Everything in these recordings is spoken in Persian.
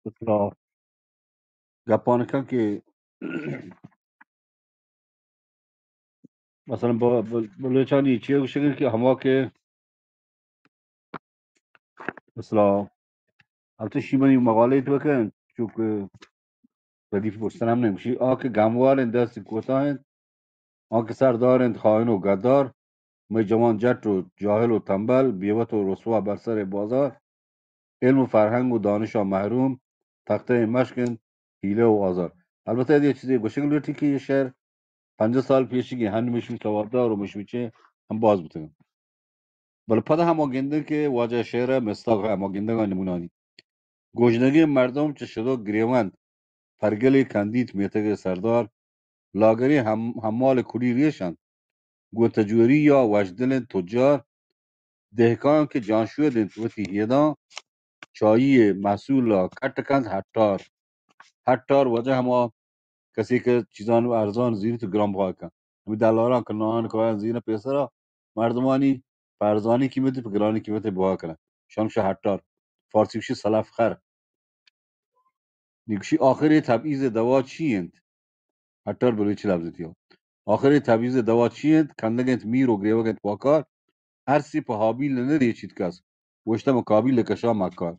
مثلا گپانی کن که مثلا با بلوچانی چیه گوشه که همه که مثلا البته شیمانی مقاله تو بکن چون ردیف پرسن هم نمیشی که گموارن دست کوتاهند که سردارند خائن و گدار می جوان جٹ و جاهل و تنبل بیوت و رسوا بر سر بازار علم و فرهنگ و دانش ها محروم تخته مشکن حیله و آزار. البته یه چیزی گوشه لوتی که یه شهر 50 سال پیشگی هم مشمی توابدار و مشمی چه هم باز بتن ولی پدا هم آگنده که واجه شهر مستاق هم آگنده گا نمونانی گوجنگی مردم چه شده گریوند پرگلی کندید میتگ سردار لاگری حمال کلی ریشند گوتجوری یا وجدل تجار دهکان که جانشوی دین توتی هیدا چایی محصول را کٹ کند حتار وجه همه کسی که چیزان ارزان زیر تو گرام بخواه کن همی دلاران کنان که زیر پیسر مردمانی فرزانی قیمتی په گرانی قیمتی بها کنن شانش حتار فارسی بشی سلف خر نیکشی آخر تبعیض دوا چیند حتار بلوچی لفظیتی ها آخر تبعیض دوا چیند کندگنت میر و گریوگنت واکار ارسی په حابیل نریچید کس وشته مقابل کشا مکار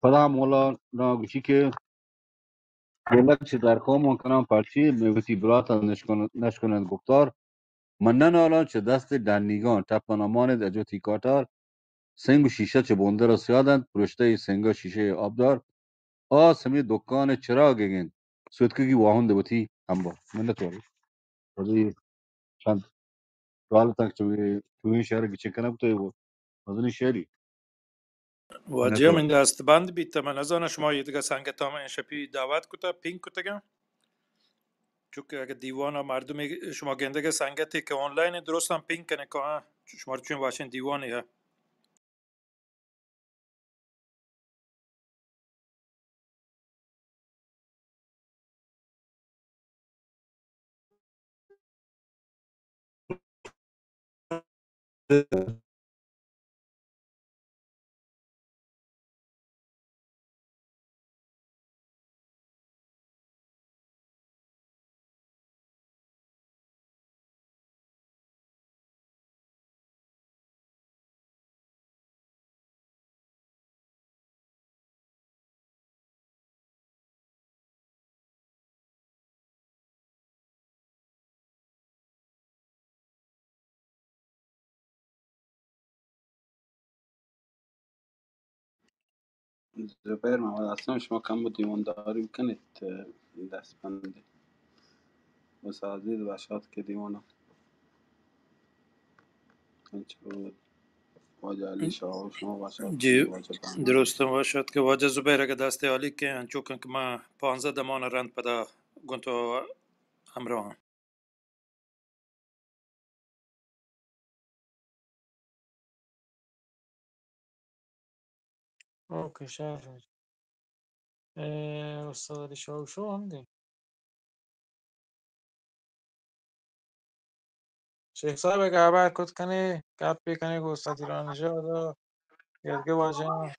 پدا مولا ناگوشی که دولت چه در قوم کنم پرچی میوتی براتا نشکنند گفتار من ننالان چه دست دنیگان تپانامان دجو تیکاتار سنگ و شیشه چه بنده را سیادند پرشته سنگ و شیشه آبدار سمی دکان چراغ گین سوتکگی واهن بوتی هم با من نتواری ولی چند سوال تک تو این شهر گیچه کنم تو از این شهری من واجه نتواری من دستبند بیت من از آن شما یه دیگه سنگ تام این شپی دعوت کتا پینگ کتا چون که اگه دیوان مردم شما گنده سنگتی که آنلاین درست هم پینگ کنه که شما رو چون واشن دیوانی ها زبیر محمد اصلا شما کم بود دیوانداری کنید دست بندی مساعدید باشد که دیوانا کنچه بود واجه علی شاه و شما باشد که جی واجه بهمن درست باشد که واجه زبیر اگه دست عالی که انچوکن که ما 15 دمان رند پدا گونتو همراه اوکی شهر استاد شو هم دی شیخ صاحب اگه عبر کد کنی گپ کنی که استاد ایران نژاد یادگه واجه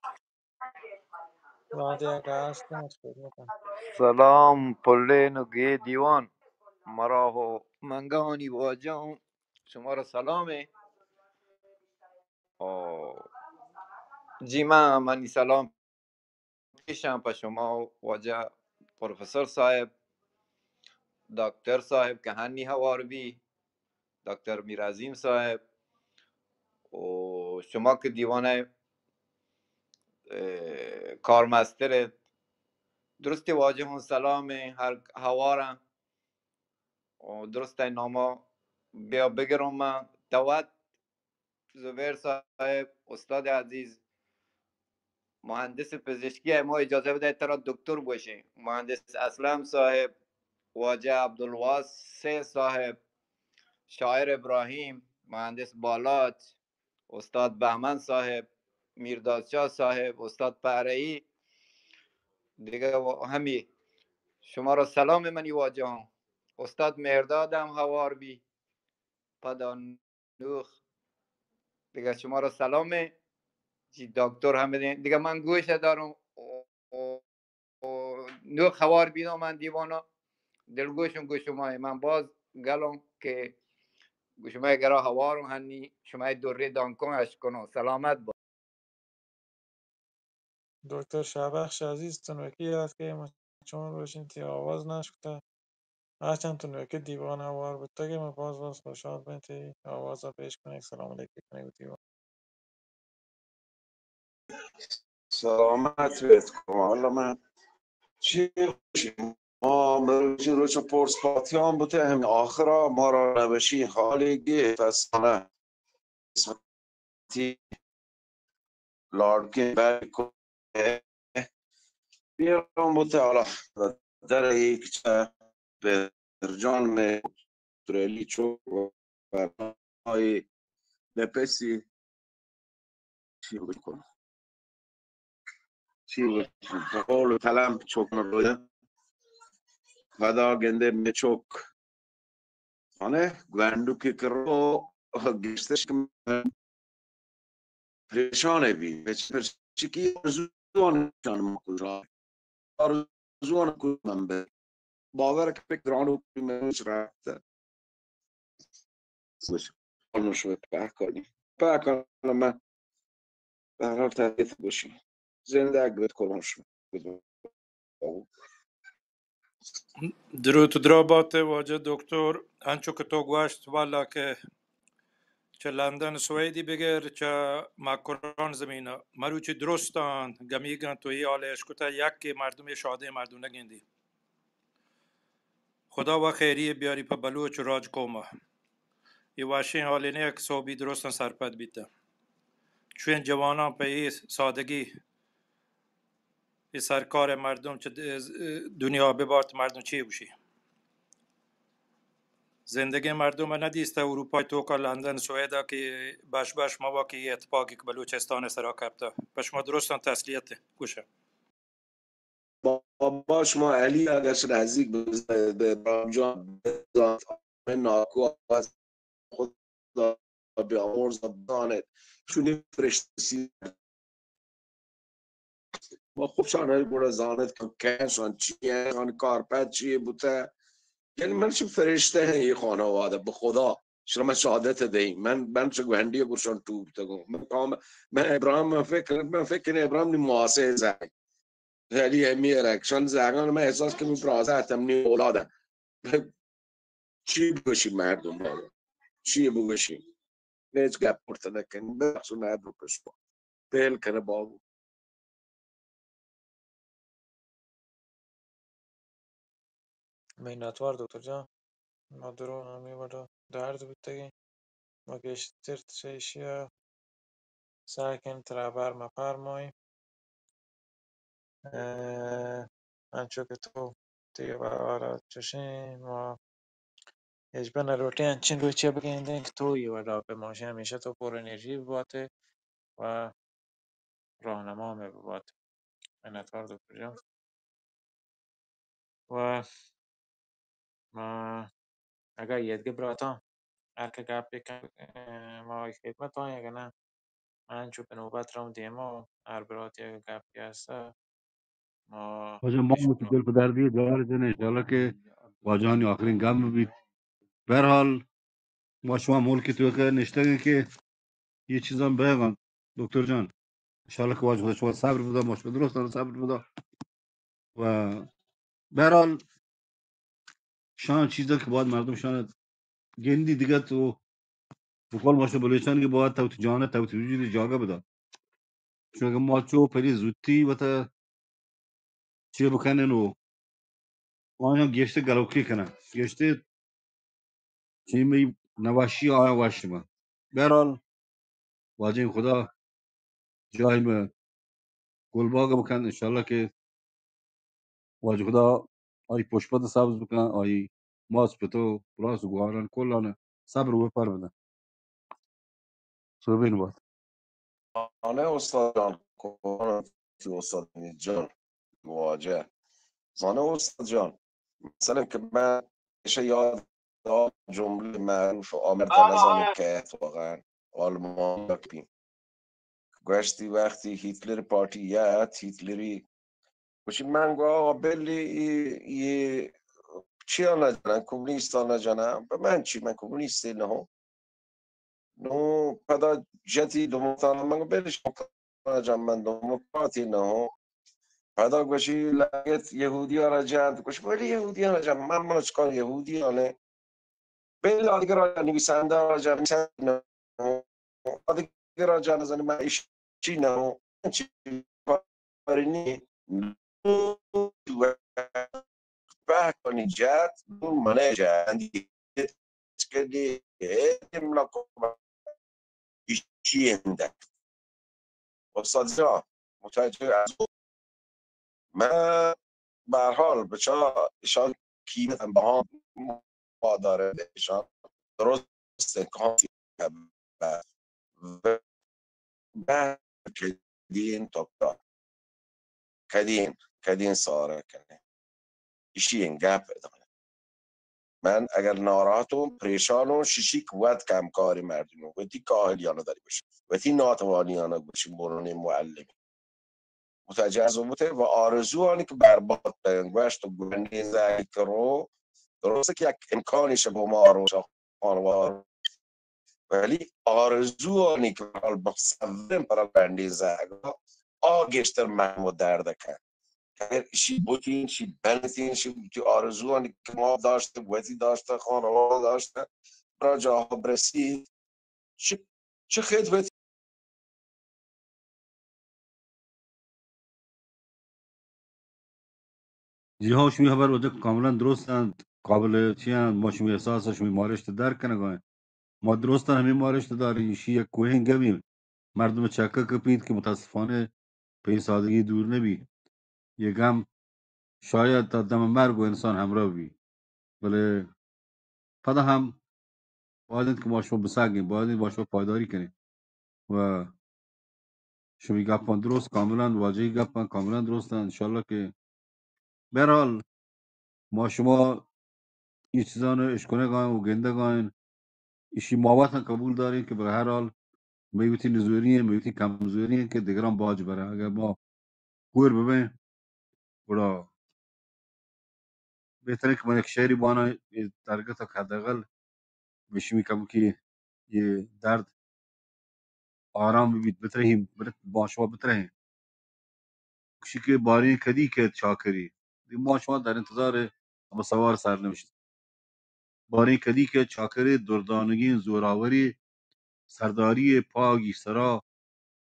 وعده اگه هست کنید خدمت کنم. سلام پلین و گی دیوان مرا و منگانی واجم شما را سلامه آه، جیما منی سلام پیشم په شما واجه پروفسور صاحب دکتر صاحب که هنی هوار بی دکتر میرازیم صاحب و شما که دیوانه کارمستر درست واجه هم سلامه هر هوارم و درست ناما بیا بگرم من دوت زبیر صاحب استاد عزیز مهندس پزشکی ما اجازه بده ترا دکتر باشه مهندس اسلم صاحب واجه عبدالواس صاحب شاعر ابراهیم مهندس بالاج استاد بهمن صاحب میردادشاه صاحب استاد پهرئی دیگه همی شما را سلام منی واجه استاد مهردادم هوار بی پدانوخ دیگه شما را سلامه. دکتر هم بدین دیگه. من گوش دارم نو خوار بینم من دیوانا دلگوشم گوشمای من باز گلم که گوشمای گرا هوارم هنی شما دوره دانکون اش کنو سلامت با. دکتر شبخش عزیز تنوکی هست که ما چون روشین تی آواز نشکته هرچند تنوکی دیوان هوار بودتا که ما باز خوشحال بین تی آواز ها پیش کنه. سلام علیکم کنه دیوان. سلامت بهت کنم. حالا من چی ما مروچی روچ پورس پاتیان بوده همین آخرا ما را نوشی حالی گه فسانه اسمتی لارکین بری کنه بیرون بوده. حالا در یک چه به جان میں تریلی چو برای نپسی چی بکنم چی بکنم قول قلم چوکن رویه ودا گنده میچوک آنه گوندو که کرو گشتش که پریشانه بی چی کی آرزوان شان مکوزا آرزوان کدوم به باور که فکر آنو که منوش رفته سوش آنو شو پاک من در حال تحقیق باشیم زنده اگرت کنم شو درود درابات واجه دکتر انچو که تو گوشت والا که چه لندن سویدی بگر چه مکران زمینه مروچی درستان گمیگن توی آلش کتا یک مردم شاده مردم نگندی خدا و خیری بیاری پا بلوچ راج کوما ای واشین حالینه یک صوبی درستن سرپد بیتا چون جوانان پا ای سادگی ای سرکار مردم چه دنیا ببارت مردم چی بوشی زندگی مردم ندیسته اروپای توکا لندن سویدا که باش ما که اتفاقی که بلوچستان سرا کبتا پس ما درستان تسلیت گوشه باش ما علی اگرش نزدیک به برامجان بزاد ناکو از خدا بیامرز دانت چون فرشتی ما خوب شانه گوره زانت که کنشان چیه خان کارپت چیه بوده یعنی من چه فرشته این خانواده به خدا شما من شهادت دهیم من چه گوهندی گوشان تو بوده من ابراهیم من فکر ابراهیم معاصر زنگ ولی همیره شان زنگان من احساس که برازه اتمنی اولاده چی بگوشیم مردم بابا چی بگوشیم نیچ گپ پرته نکنیم بخصو ندرو کشبا پیل کنه بابو میناتوار دکتر جان ما درو همی بڑا درد بودتا ما گشتر تشیشیا ساکن ترابر مفرمای انچو که تو دیگه برای چشیم ما یجبن روटी انچین روچی بگیردین که توی و را به ماشه همیشه تو پر انرژی بباته و راهنما می بباته منتظر دکتر جان و ما اگر یدگه براتا هر که گپ بکن ما خدمت های اگر نه من چون به نوبت رام دیما هر براتی اگر گپی هسته ما واجه ما پیش برو دل پدر دیگه دار دین انشاءالله که واجهانی آخرین گام بید به هر حال ما شما ملک تو که نشته که یه چیزام بگم دکتر جان انشاءالله که واجه شما صبر بودا ماش درست دارم صبر بودا و به هر حال شان چیزا که باید مردم شان گندی دیگه تو بقول باشه بلوچستان که باید تو جانه تو وجود جاگه بده چون اگه ما چو پری زودی و تا چه بکنن و آنها گشته گلوکی کنن گشته چی می نواشی آیا واشی ما به هر حال واجه خدا جای ما گلباغ بکن انشالله که واجه خدا آی پشپت سبز بکن آی ماس پتو پلاس گوارن کلانه صبر و پر بدن سو بین باد آنه استاد جان کنم که استاد جان مواجه زانه استاد جان مثلا که من میشه یاد جمله معروف آمر تنظم که واقعا آلمان بین گوشتی وقتی هیتلر پارتیت هیتلری باشی من گو آقا بلی چی ها نجانم کمونیست ها نجانم به من چی من کمونیستی نه نو پدا جتی دموکراتا من بلیش نجام من دموکراتی نه پدا گوشی لگت یهودی ها را جند گوش بلی یهودی ها را جند من چکار یهودی ها نه بلی آدگر را نویسنده را جند نه آدگر را جند زنی من ایشی نه چی برینی back on الجات مناجع عندي كدي ملاكم يشي عندك وصدق متوجه ما به هر حال بچا ایشان قیمت با هم داره ایشان درست کانتی و کدین توپا کدین ساره کنه ایشی انگپ داره من اگر ناراحتم پریشانم شیشیک ود کم کاری مردم و تی کاهلیانه داری باشه و تی ناتوانیانه باشه برون معلمی متوجه از بوده و آرزوانی که برباد بینگوشت و گوهنی زیک رو درسته که یک امکانیشه با ما رو خانوار ولی آرزوانی که حال بخصوصم برای بندی زیگا آگشتر محمود درده کن شی بودین شی بنتین شی بودی آرزوانی که ما داشته بودی داشته خانوار داشته برای جاها برسید چه خدمتی جی شمی خبر وده کاملا درستند قابل چی هستند ما شمی احساس شمی مارشت درک کنه ما درستن همین مارشت داریم ایشی یک کوهن گبیم مردم چکه کپید که متاسفانه به این سادگی دور نبی یکم شاید تا دم مرگ و انسان همراه بی ولی پدا هم باید که ما شما بساگیم باید ما شما پایداری کنیم و شمی گپان درست کاملا واجهی گپان کاملا درستن انشالله که برحال ما شما این چیزان رو اشکنه گاین و گنده گاین ایشی موات قبول داریم که به هر حال میوتی نزوری ہیں میوتی کمزوری ہیں کہ دیگران باج برے اگر ما پور ببین بڑا بهتره که من یک شعری بانا درگاه تا حداقل بشمی کم که یہ درد آرام ببید بترهیم با شما بترهیم کشی که باری کدی که چاکری ما شما در انتظار اما سوار سر نمیشید باری کدی که چاکری دردانگی زوراوری سرداری پاگی سرا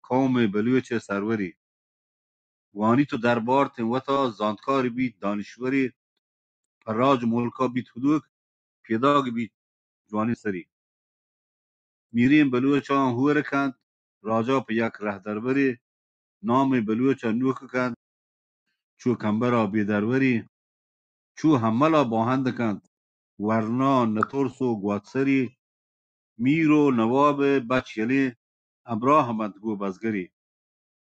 قوم بلوچ سروری وانی تو دربار تنوتا زانتکاری بید دانشوری راج ملکا بیت حدوک پیداگ بیت جوانی سری میریم بلوچان هور کند راجا په یک ره دربری نام بلوچا نوک کند چو کمبرا بیدروری چو هملا باهند کند ورنا نترس و گواتسری میر و نواب بچ یلی امرا همند گو بزگری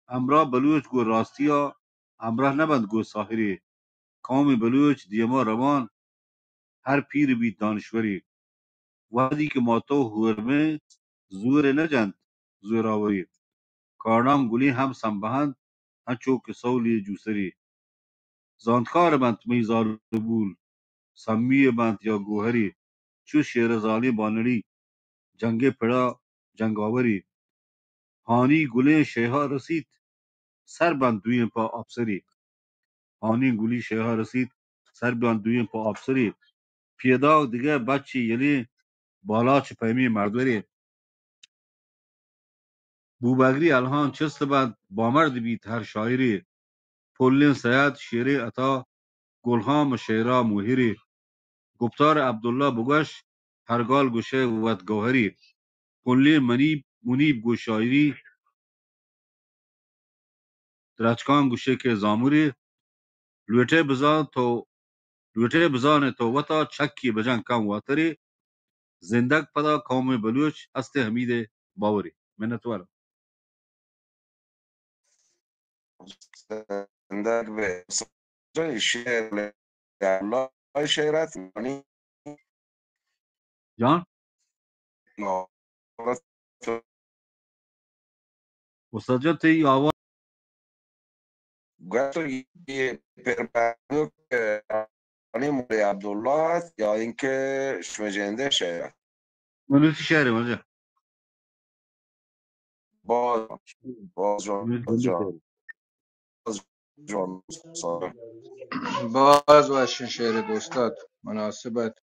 امرا بلوچ گو راستیا امرا نبند گو ساحری قوم بلوچ دیما روان هر پیر بیت دانشوری وادی که ماتو هورمه زور نجند زوراوری کارنام گلی هم سنبهند هنچو که سولی جوسری زانتکار بند میزال بول سمی بند یا گوهری چو شیر زالی بانری جنگ پڑا جنگاوری هانی گلی شیها رسید سر بند دویم پا آبسری هانی گلی شیها رسید سر بند دویم پا آبسری پیدا دیگه بچی یلی بالا چه پیمی مردوری بوبگری الهان چست بند بامرد بید هر شاعری پلین سیاد شیری عطا گلهام شیرا موهری گفتار عبدالله بگوش هرگال گوشه ود گوهری پلی منیب گو شاعری درچکان گوشه که زاموری لوٹه بزان تو وطا چکی بجن کم واتری زندگ پدا قوم بلوچ هست حمید باوری منتوارم زندگ به شعر الله شعرت یعنی جان استاد جان تی آوا گفتو یه پرپردو که آنی مولی عبدالله هست یا اینکه شمجنده شهر منوتی شهره مرجع باز جان منوتی جان باز و شعر دوستات مناسبت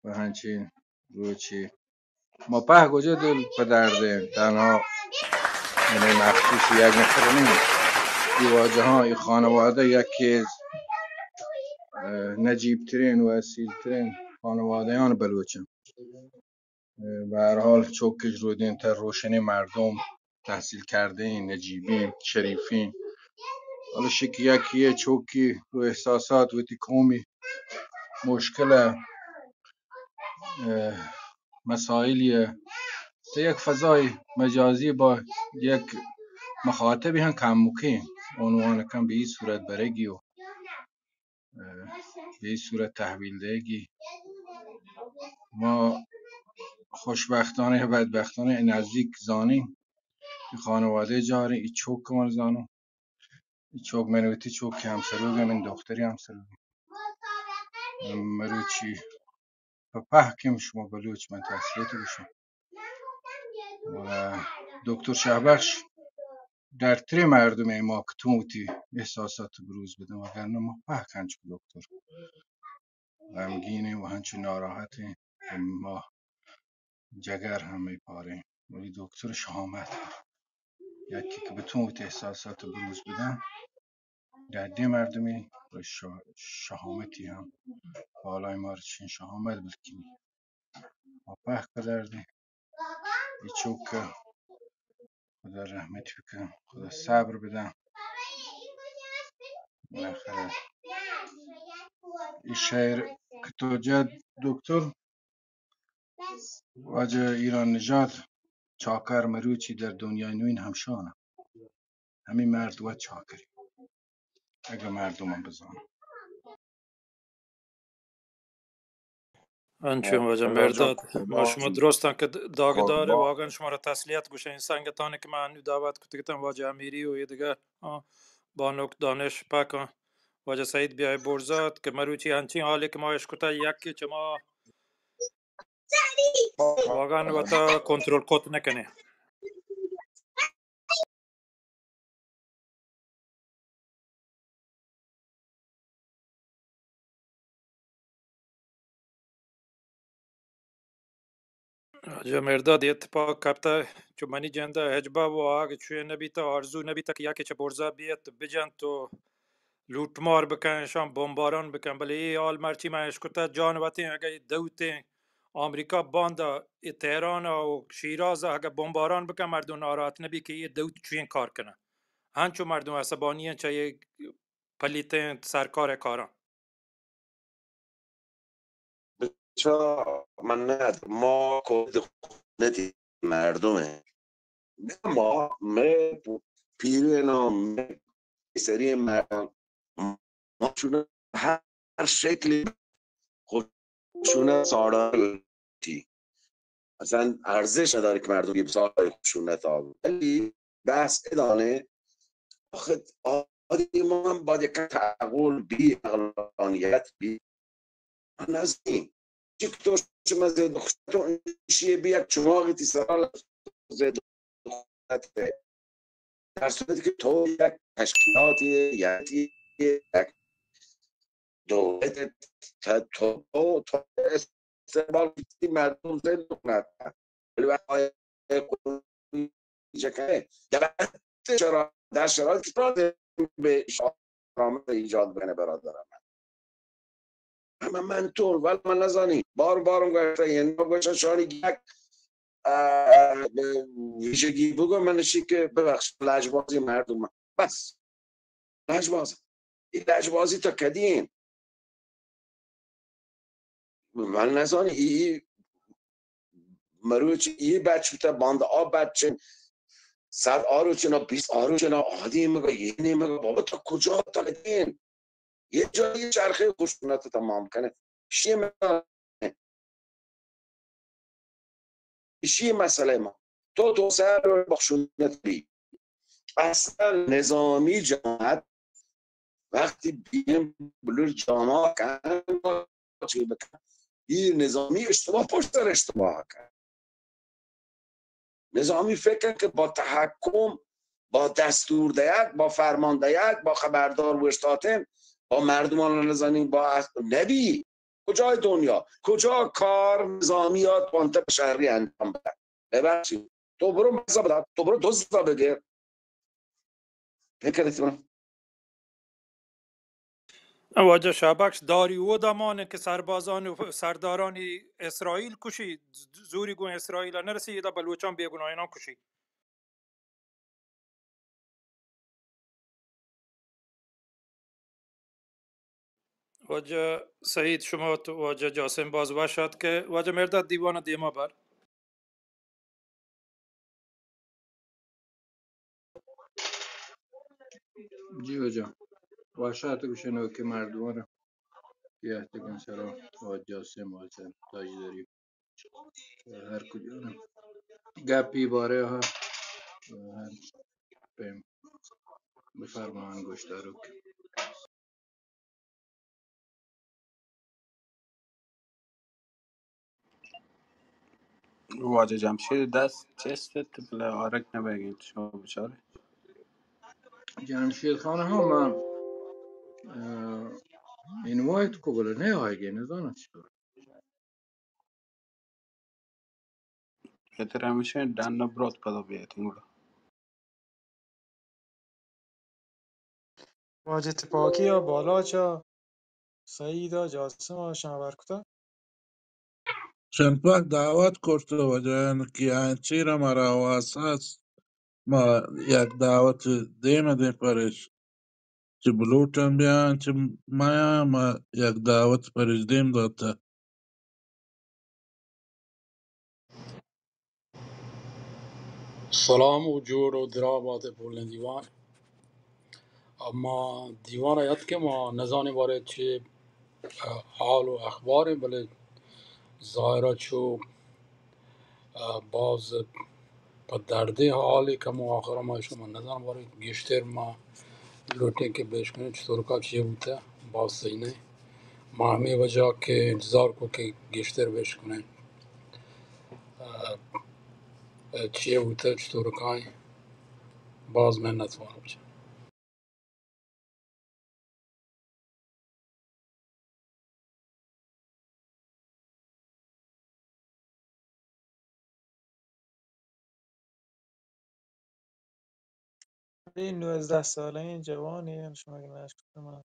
و همچین روچی ما په کجا دل پدرده تنها یعنی مخصوص یک نفر نیست دیواجه های خانواده یکی از نجیب ترین و اصیل ترین خانوادهان بلوچم به هر حال چوکش رودین تر روشنی مردم تحصیل کرده این نجیبین شریفین حالا شکی یکیه چوکی رو احساسات و تکومی مشکل مسائلیه تا یک فضای مجازی با یک مخاطبی هم کم مکین عنوان کم به این صورت برگی و به این صورت تحویل دهگی ما خوشبختانه یا بدبختانه نزدیک زانیم خانواده جاری ای چوک مال زانو ای چوک منویتی چوک همسروگه من دختری همسروگه مروچی پهکم شما بلوچ من تحصیلیت بشم و دکتر شهبخش در تری مردم ما کتومتی احساسات بروز بدم وگرنه ما پهک هنچ دکتر غمگینه و هنچ ناراحته ما جگر هم میپاره ولی دکتر شهامت یکی که بتومتی احساسات بروز بدم در دی مردمی و شهامتی هم بالای ما چین شهامت بلکنی ما پهک بدرده ای چوک خدا رحمت بکن خدا صبر بدم بالاخره این شعر که تو جد دکتر واجه ایران نژاد چاکر مروچی در دنیای نوین همشانه همین مرد و چاکری اگه مردم هم بزانم انچون واجه رضا جان مرداد ما شما درستان که داغ داره قربان واقعا شما را تسلیت گوشه این سنگتانه که من دعوت کتگتم واجه امیری و یه دیگه بانوک دانش پاکن واجه سعید بیای برزاد که مروچی هنچین حالی که ما اشکتا یکی چه ما واقعا وقتا کنترل کت نکنه واجه مرداد اتفاق کبتا چو منی جنده هجبا و آگه چوی نبیتا آرزو نبیتا که یکی چه برزاد بیت بجن تو لوٹمار بکن شام بمباران بکن بله ای آل مرچی من اشکتا جان وطن اگه دوتین آمریکا باندا تهران و شیراز اگه بمباران بکن مردم ناراحت نبی که یه دوت چوین کار کنن هنچو مردم عصبانیان چه یه پلیتین سرکار کاران بچه من نه ما کود خونتی مردمه ما پیره نام سری مردم ما چونه هر شکلی خودشونه ساراتی اصلا ارزش نداره که مردم یه سال خشونت ها ولی بحث ادانه آخه آدی ما هم باید یک تعقل بی اقلانیت بی نزدیم چی که شما زید خودتون شیه بی یک چماغی تی سرال زید خودت در صورتی که تو یک تشکیلاتی یک دولت تو استقبال مردم زید نکنند ولی چرا در شرایط که به شامل ایجاد بینه برادرم من طور ولی من نزانی بارم گفته یعنی گوشت شانی یک ویژگی بگو منشی که ببخش لجبازی مردم بس لجباز این لجبازی تا کدیم من نزانی ای مروچ ای بچه تا باند آب بچه 100 آرو چنا 20 آرو چنا آدی مگه یه نمیگه بابا تا کجا تا کدیم یه جایی چرخه خشونت تمام کنه چیه مسئله ما تو سر بخشونت بی اصلا نظامی جماعت وقتی بیم بلور جامعه کن این نظامی اشتباه پشت سر اشتباه کرد. نظامی فکر که با تحکم، با دستور دهک، با فرمان دهک، با خبردار و اشتاتم، با مردمان نزانی، با نبی کجای دنیا، کجا کار نظامیات منطقه شهری انجام بده. ببخشید تو برو مزا بده، تو برو دوزا بگیر. فکرت من واجه شابکس داری و دمانه که سربازان و سرداران اسرائیل کشی زوری گون اسرائیل نرسی دا بلوچان بیگناهینا کشی. واجه سعید شما تو واجه جاسم باز باشد که واجه مرداد دیوان دیما بر جیو جان واشات بشنو که مردمان یه تکن سرا و جاسم واسه تاج داری هر کجا گپی باره ها هر پیم بفرما انگشتر رو واجه جمشید دست چستت بله آرک نبگید شما بچاره. جمشید خانه ها من این وایت کو بله نه آیگه نزانم چطور بهتر همیشه دن برات پدا بیایید اینگولا. واجه تپاکی یا بالا چا سعیدا جاسم شنور کتا شنپه دعوت کرده و جایان که انچی را مرا واساس ما یک دعوت دیم پرش چه بلوچن بیان چه مایا ما یک دعوت پرش دیم داده سلام و جور و درآباد بولن دیوان. اما دیوان یاد که ما نزانی باره چه حال و اخباره بله ظاهرا چو باز پا درده حالی که ما آخرا ما شما نزان باره گشتر ما لوٹیں که بهش کنیم چطور که چیه بوده باز سینه ما همه وجه که انتظار کو که گشتر بهش کنیم چیه بوده چطور که باز من نتوانم بچه این 19 ساله این جوانی شما اگه نشکر من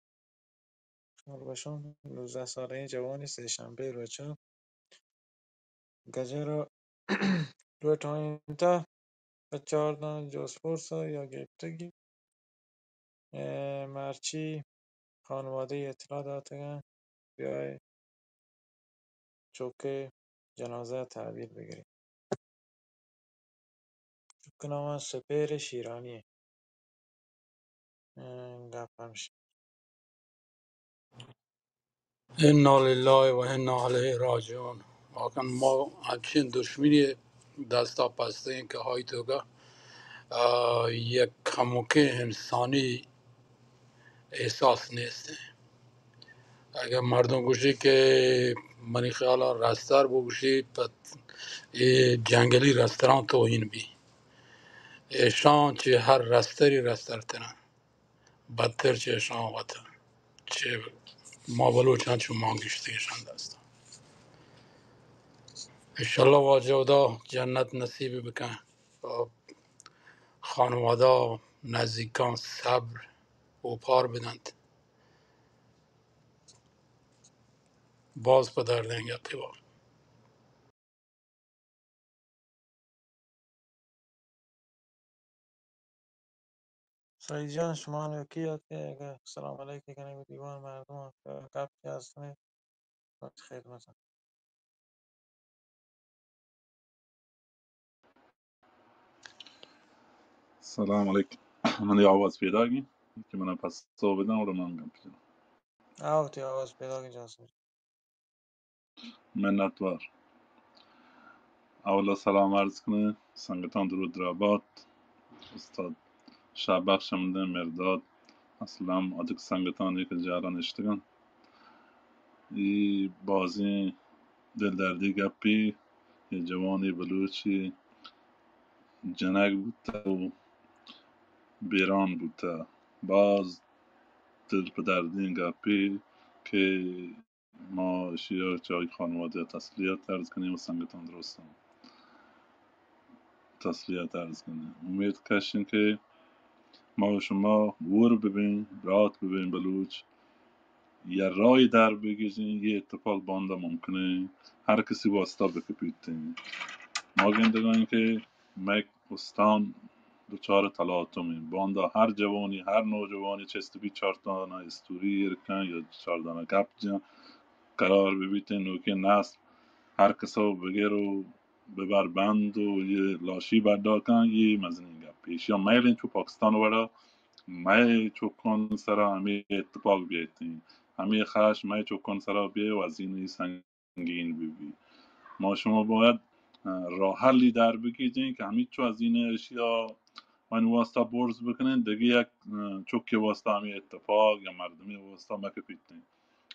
شما رو باشم 19 ساله این جوانی سه شنبه رو چه گجه رو دو تا این تا و 14 جاسپورس یا گرفتگی مرچی خانواده اطلاع دادن بیای چوکه جنازه تحویل بگیریم چوکه نام سپر شیرانیه گفت همشه انا لله و انا علیه راجعون. واقعا ما همچین دشمنی دستا پسته این که های توگه یک کموکه انسانی احساس نیست. اگر مردم گوشی که منی خیالا رستر بگوشی پت جنگلی رستوران توهین بی ایشان چه هر رستری رستر تنن بدتر چه ایشان وطن چه ما بلوچن چه ما گشتیشان دست انشالله واجه جنت نصیب بکن و خانواده نزدیکان صبر و پار بدند باز پدر دنگه پیوار سعید جان شما هم یکی یاد که اگه سلام علیکم کنه به دیوان مردم قبل هستنه خدمت سلام علیکم. من یه آواز پیدا کردم که من پس صحبت بدم رو من میگم پیدا. آوتی آواز پیدا که جاسم منتوار اولا سلام عرض کنه سنگتان درود درابات استاد شب بخشمده مرداد اصلا adık sangatani که جاران اشتگن ای بازی دلدردی گپی یه جوانی بلوچی جنگ بوده و بیران بوده باز دل به دردی گپی که ما شیار جای خانواده تسلیت عرض کنیم و سنگتان درستم تسلیت عرض کنیم امید کشیم که ما و شما ور ببین رات ببین بلوچ یه رای در بگیرین یه اتفاق بانده ممکنه هر کسی واسطه بکپیتین ما گندگان که مک استان دوچار تلاطمیم بانده هر جوانی هر نوجوانی چست بی چارتانه استوری یرکن یا چاردانه گپ جن قرار ببیتین نوکه نسل هر کسا بگیر و ببر بند و یه لاشی بردار کن یه مزنین گپ پیش یا میلین تو پاکستان وڑا मैं चौकन सरा हमें اتفاق بیاییم همه خش मैं चौकन سرا بیه و از این سنگین بیبی ما شما باید راه حلی در بگیرین که همین چو از این اشیا من واسطه برز بکنین دیگه یک چوکی واسطه همین اتفاق یا مردمی واسطه مکپیتین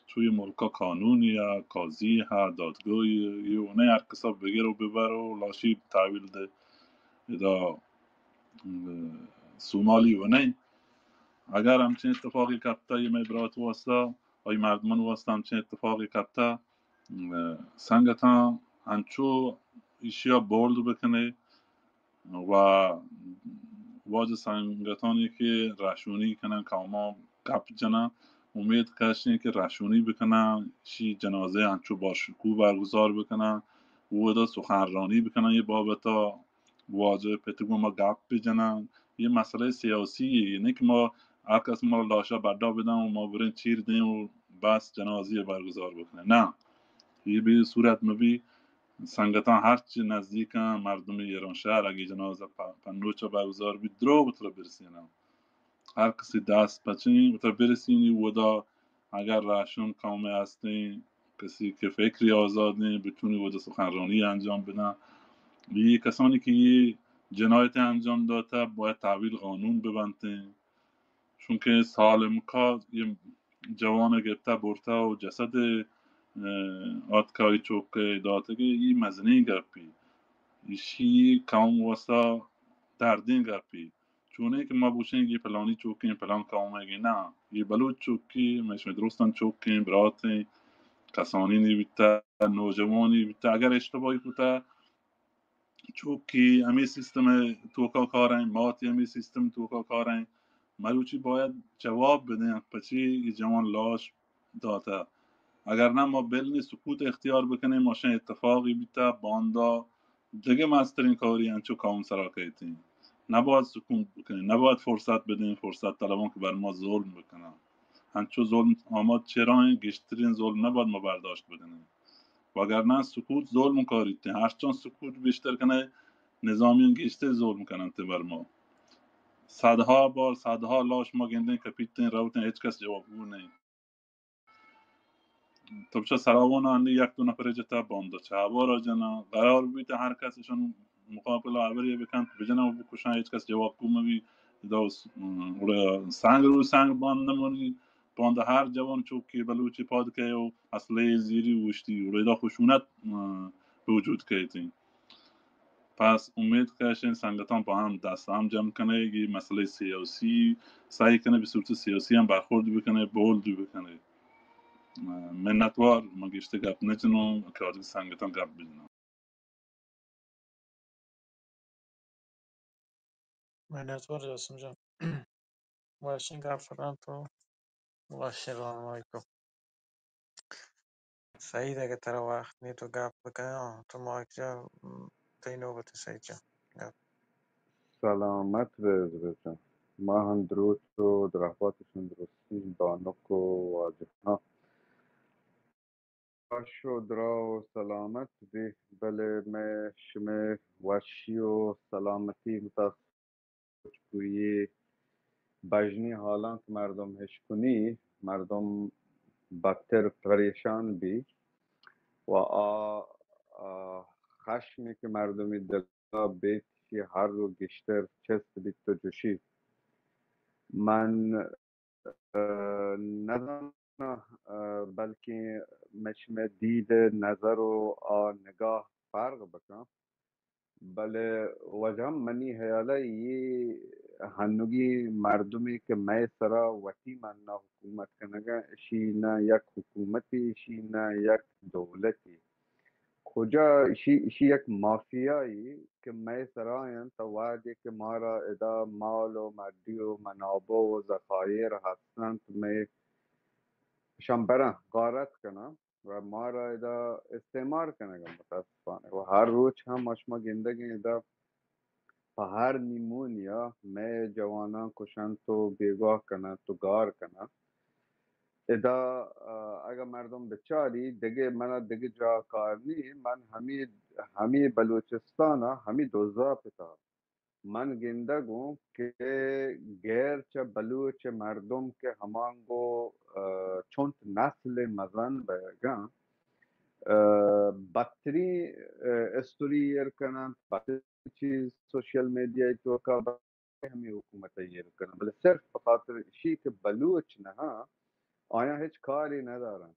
توی ملکا قانونی یا قاضی ها دادگاهی یا نه هر کسا بگیر و ببر و لاشی تحویل ده دا سومالی و نه اگر همچین اتفاقی کبتا یه مبرات واسطه ای مردمان واسطه همچین اتفاقی کبتا سنگتا هنچو ایشیا بولد بکنه و واج سنگتانی که رشونی کنن کاما گپ جنا امید کشین که رشونی بکنن شی جنازه هنچو باشکو برگزار بکنن و دا سخنرانی بکنن یه بابتا واجه پتگو ما گپ بجنن یه مسئله سیاسیه نه که ما هر کس ما لاشا بردا بدن و ما برین چیر دیم و بس جنازه برگزار بکنه نه یه به صورت مبی سنگتان هرچی نزدیک مردم ایران شهر اگه جنازه پنوچه برگزار بید درو بتره برسینم هر کسی دست بچین بتره برسینی ودا اگر راشون کامه هستین کسی که فکری آزادین بتونی ودا سخنرانی انجام بدن یه کسانی که یه جنایت انجام داده باید تحویل قانون ببندین چون که سالم که یه جوان گرفته برته و جسد آتکای چوک داده که یه مزنه گرپی ایشی کام واسه دردین گرپی چونه که ما بوشین یه پلانی چوکیم پلان کام اگه نه یه بلوچ چوکی مشم درستان چوکیم برات کسانی نیبیده نوجوانی بیده اگر اشتباهی بوده چوکی همی سیستم توکا کارن ماتی همی سیستم توکا کارن مروچی باید جواب بدن پچی یه جوان لاش داده اگر نه ما بلنی سکوت اختیار بکنیم ماشین اتفاقی بیته باندا دیگه مسترین کاری انچو کام سرا کهتیم نباید سکوت بکنیم نباید فرصت بدیم فرصت طلبان که بر ما ظلم بکنن هنچو ظلم آماد چرا این گشترین ظلم نباید ما برداشت بدنیم وگرنه سکوت ظلم کاریته هرچان سکوت بیشتر کنه نظامیان گشته ظلم کنن بر ما صدها بار صدها لاش ما گندن کپیتن روتن هیچ کس جوابگو نه تبچه سراغون هنده یک دو نفر جتا بانده چه هوا را جنا قرار بیده هر کسشون مقابل عبریه بکن بجنه و بکشن هیچ کس جوابگو مبی سنگ رو سنگ باند نمونی باند هر جوان چوکی بلوچی پاد که و اصله زیری وشتی و دا خشونت به وجود که پس امید کشین سنگتان با هم دست هم جمع کنه یه مسئله سیاسی سعی کنه به صورت سیاسی هم برخورد بکنه بولد بکنه منتوار ما گشته گپ نجنم که آدم سنگتان گپ بجنم مهنتوار جاسم جان باشین گپ فلان تو باشه راهنمایی کن سعید اگه تر وقت نی تو گپ بکنه تو مایک جا تی نوبت سعید جان گپ. سلامت به جان ما هم درود و درخواتشون درستی دانک و واجه باش و درا و سلامت بی بله میں شمه وشی و سلامتی متاسف گویی بجنی حالان که مردم هشکنی مردم بدتر پریشان بی و خشمی که مردمی دلا بیت که هر رو گشتر چست بیت تو جوشی من نزن بلکه مشم دید نظر و نگاه فرق بکنم. بله وجه منی حیاله یه هنوگی مردمی که می سرا وطی من نا حکومت کنگه شی نه یک حکومتی شی نه یک دولتی کجا شی یک مافیایی که می سراین تا وعده که ما را ادا مال و مادی و منابع و ذخایر هستند می شان برن غارت کنن و ما را ادا استعمار کنگه متاسفانه و هر روز هم اشما گندگی ادا هر نیمونیا میں جوانان کشن تو بیگاه کنن تو گار کنن ادا اگر مردم بچاری دیگه من دیگه جا کار نی من همی بلوچستان همی دوزا پتا من گندگوں کہ غیر چه بلوچ مردم کے همانگو چونت نسل مزن بیگن بدترین استوری ایر کنن بدترین چیز سوشل میڈیا تو کا ہمیں حکومت ایر کنن بل صرف بخاطر شی کہ بلوچ نہ آیا هیچ کاری ندارن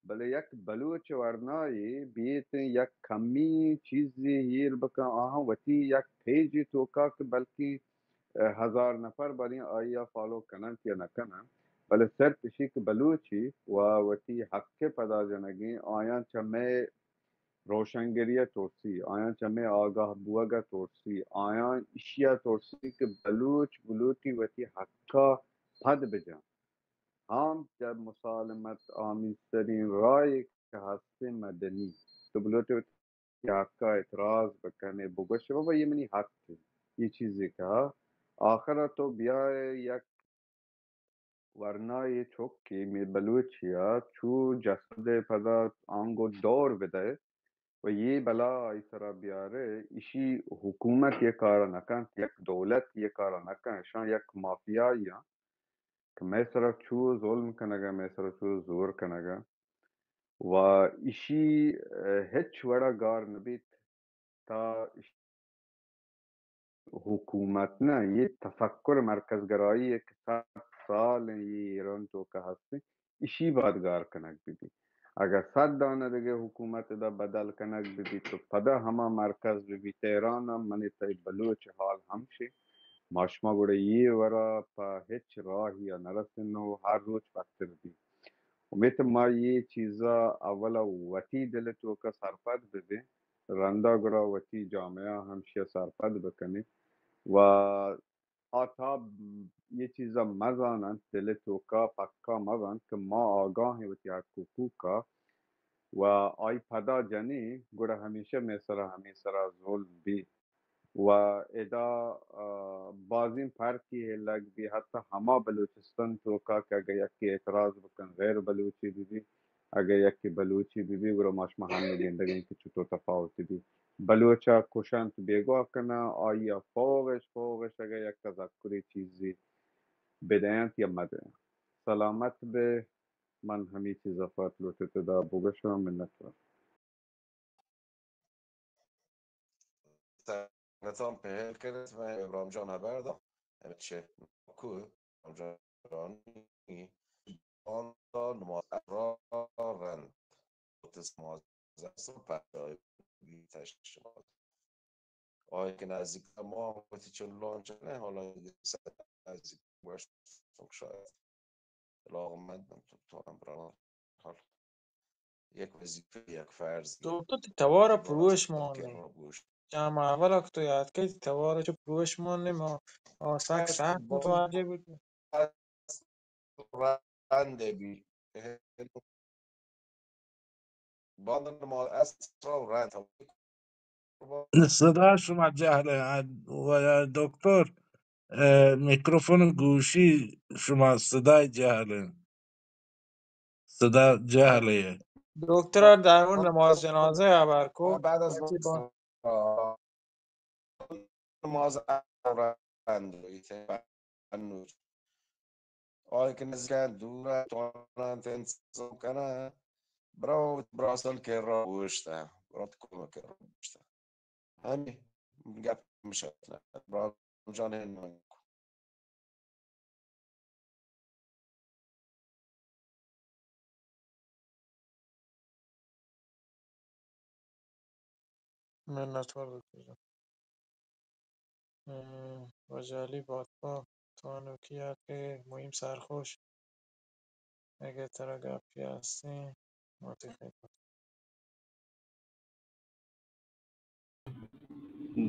بله یک بلوچ ورنایی بیت یک کمی چیزی هیر بکن آها وتی یک پیجی توکا که بلکی 1000 نفر برای آیا فالو کنن یا نکنن بله صرف شی که بلوچی و وتی حق پدا جنگی آیا چمه روشنگری ترسی آیا چمه آگاه بوگا ترسی آیا اشیا ترسی که بلوچی وتی حقا پد بجن هم جب مسالمت آمیزترین رای که هست مدنی تو بلوچ وتی حقا اعتراض بکنه بگوشه بابا یہ منی حق ہے یہ چیزی کہا آخر تو بیای یک ورنای چوکی می بلوچیا چو جسد پدا آنگو دور بده و یہ بلا ایسرا بیاره ایشی حکومت یہ کارا نکن یک دولت یہ کارا نکن شان یک مافیایی که میسرا چو ظلم کنگا میسرا چو زور کنگا و ایشی هیچ وڑا گار نبید تا حکومت نه یه تفکر مرکزگرایی که 100 سال یہ ایران تو که هستی ایشی باید گار کنک بیدی اگر 100 دانه دیگه حکومت دا بدل کنک بیدی تو پدا همه مرکز بی تهران هم منی تای بلوچ حال همشی ماشما گوڑه یہ ورا پا هیچ راهی یا نرسن و هر روز وقت بی امید ما یہ چیزا اولا وطی دل تو که سرپد بده رندا گرا وطی جامعه همشی سرپد بکنی و آتا یہ چیزا مزانند دل تو کا پکا مزان که ما آگاه وطی حقوقو کا و آی پدا جنی گوڑا ہمیشہ میں سرا ظلم بی و ادا بازین فرقی ہے لگ بھی حتی ہما بلوچستان تو کا کہ اگر یکی اعتراض بکن غیر بلوچی بھی اگر یکی بلوچی بھی گرو ماش محمد زندگی کی چطور تفاوتی بھی بلوچا کشنت بیگوا کنا آیا فوقش اگر یک تذکری چیزی بدهند یا مدهند سلامت به من همی چیز افات لوٹتے دا بوگشم منت نتام پهل کرد و ابراهیم جان haber داد چه کو ابراهیم جان آن نماز را رند نماز است و پدای تشریفات آیا که نزدیک ما وقتی چون لانچ نه حالا نزدیک باش شاید علاقه من تو هم برای حال یک وظیفه یک فرض تو توارا که باز پروش که مانده را گوش جمع اولا که تو یاد که توارا چه پروش مانده ما ساک سخت با متوجه بود رنده بی بعد ما اسرا و رند صدا شما جهله و دکتر میکروفون گوشی شما صدای جهله صدا جهله دکتر در اون نماز جنازه عبر کو بعد از وقتی با نماز رند آیا که نزدیک دور توانند انتظام کنه براسل که را گوشته برات کنه که را گوشته همین گپ میشه برای جان منت وجالی بادپا توانوکی که مهم سرخوش اگه ترا گپی هستی موتی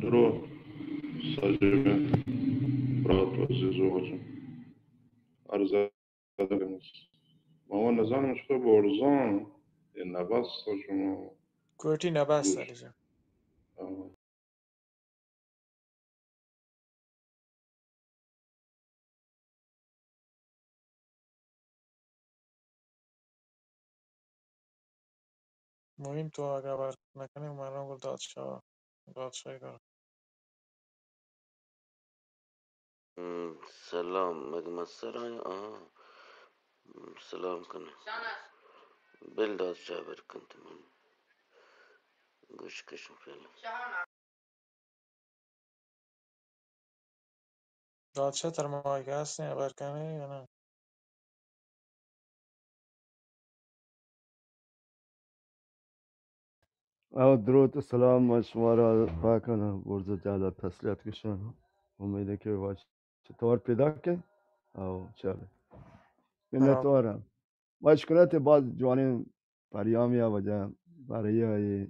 درود ساجبه برات عزیز و حاجم عرض ادب نیست ما نظرم شده برزان نبست شما کوتی نبست گوش سری جان. مهم تو اگه ورد نکنی من گل دادشاهی کنم. سلام مگه مسرای سلام کنه بلداد جابر كنت من گوش کشم فعلا دادشاه تر ماهی هستی اگر کنی یا نه. درود و سلام من شما را کنم برز جلال تسلیت کشم امیده که باش چطور پیدا کن او چله منتوارم مشکلات باز جوانی پریامی وجه برای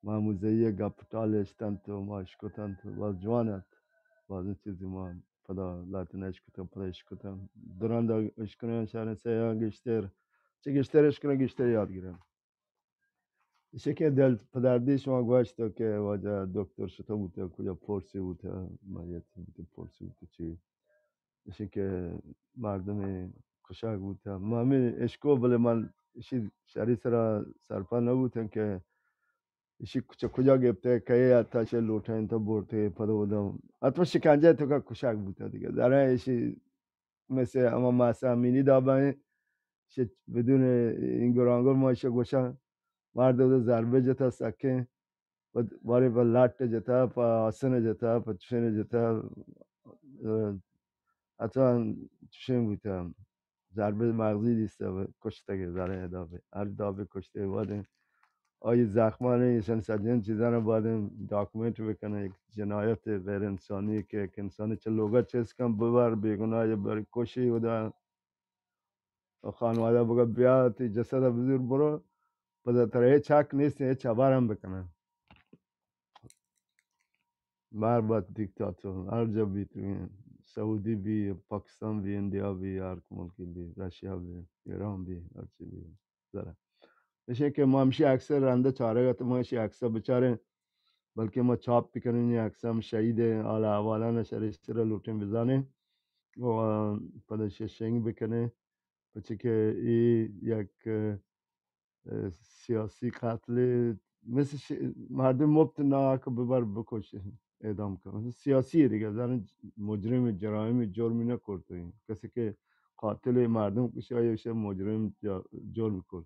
معموزه گپتالش تنتو مشکوتن تو باز جوانت باز این چیزی ما پدا لاتنش کتم پداش کتم دوران دا اشکنه شهر سیاه گشتر چه گشتر اشکنه گشتر یاد گیرم شکل دل پدردی شما گوشت که واجه دکتر شتا بوده کجا پرسی بوده مایتی بوده پرسی بوده چی شکل مردم کشاک بوده ما همین اشکو بله من ایشی شهری سرا سرپا نبودن که ایشی کجا گفته که یه تاشه لوٹه انتا برده پدا بودم حتما شکنجه تو که کشاک بوده دیگه در ایشی مثل اما محسا امینی دابنه بدون این گرانگور ما ایشه گوشن مرد بوده ضربه جتا سکه واري په لاټ جتا په آسن جتا په چشن جتا حتی چشم بودم ضربه مغزی دیسته و کشته گذاره ادابه هر دابه کشته بادم آی زخمانه ایشان سجن چیزان بادم داکومنت بکنه یک جنایت غیر انسانی که یک انسان چه لوگا چیز کن ببر بیگناه بر کشی و دا خانواده بگه بیا تی جسد بزرگ برو پس تره چک نیست هیچ چبرم بکنه Marbot diktatör. Her جا بیتونین سعودی بی پاکستان بی اندیا بی هر ملکی بی رشیا بی ایران بی هر چی بی داره میشه که ما همشه اکثر رنده چاره گت ما هشی اکثر بچاره بلکه ما چاپ بکنیم این اکثر هم شهید حالا اوالا نشریشتی را لوٹین بزنه و پدش شنگ بکنه بچه که این یک سیاسی قتل مثل مردم مبت که ببر بکشه اعدام کنه مثل سیاسیه دیگه زن مجرم جرایم جرمی نکرده این کسی که قاتل مردم کشه یا مجرم جرم کرد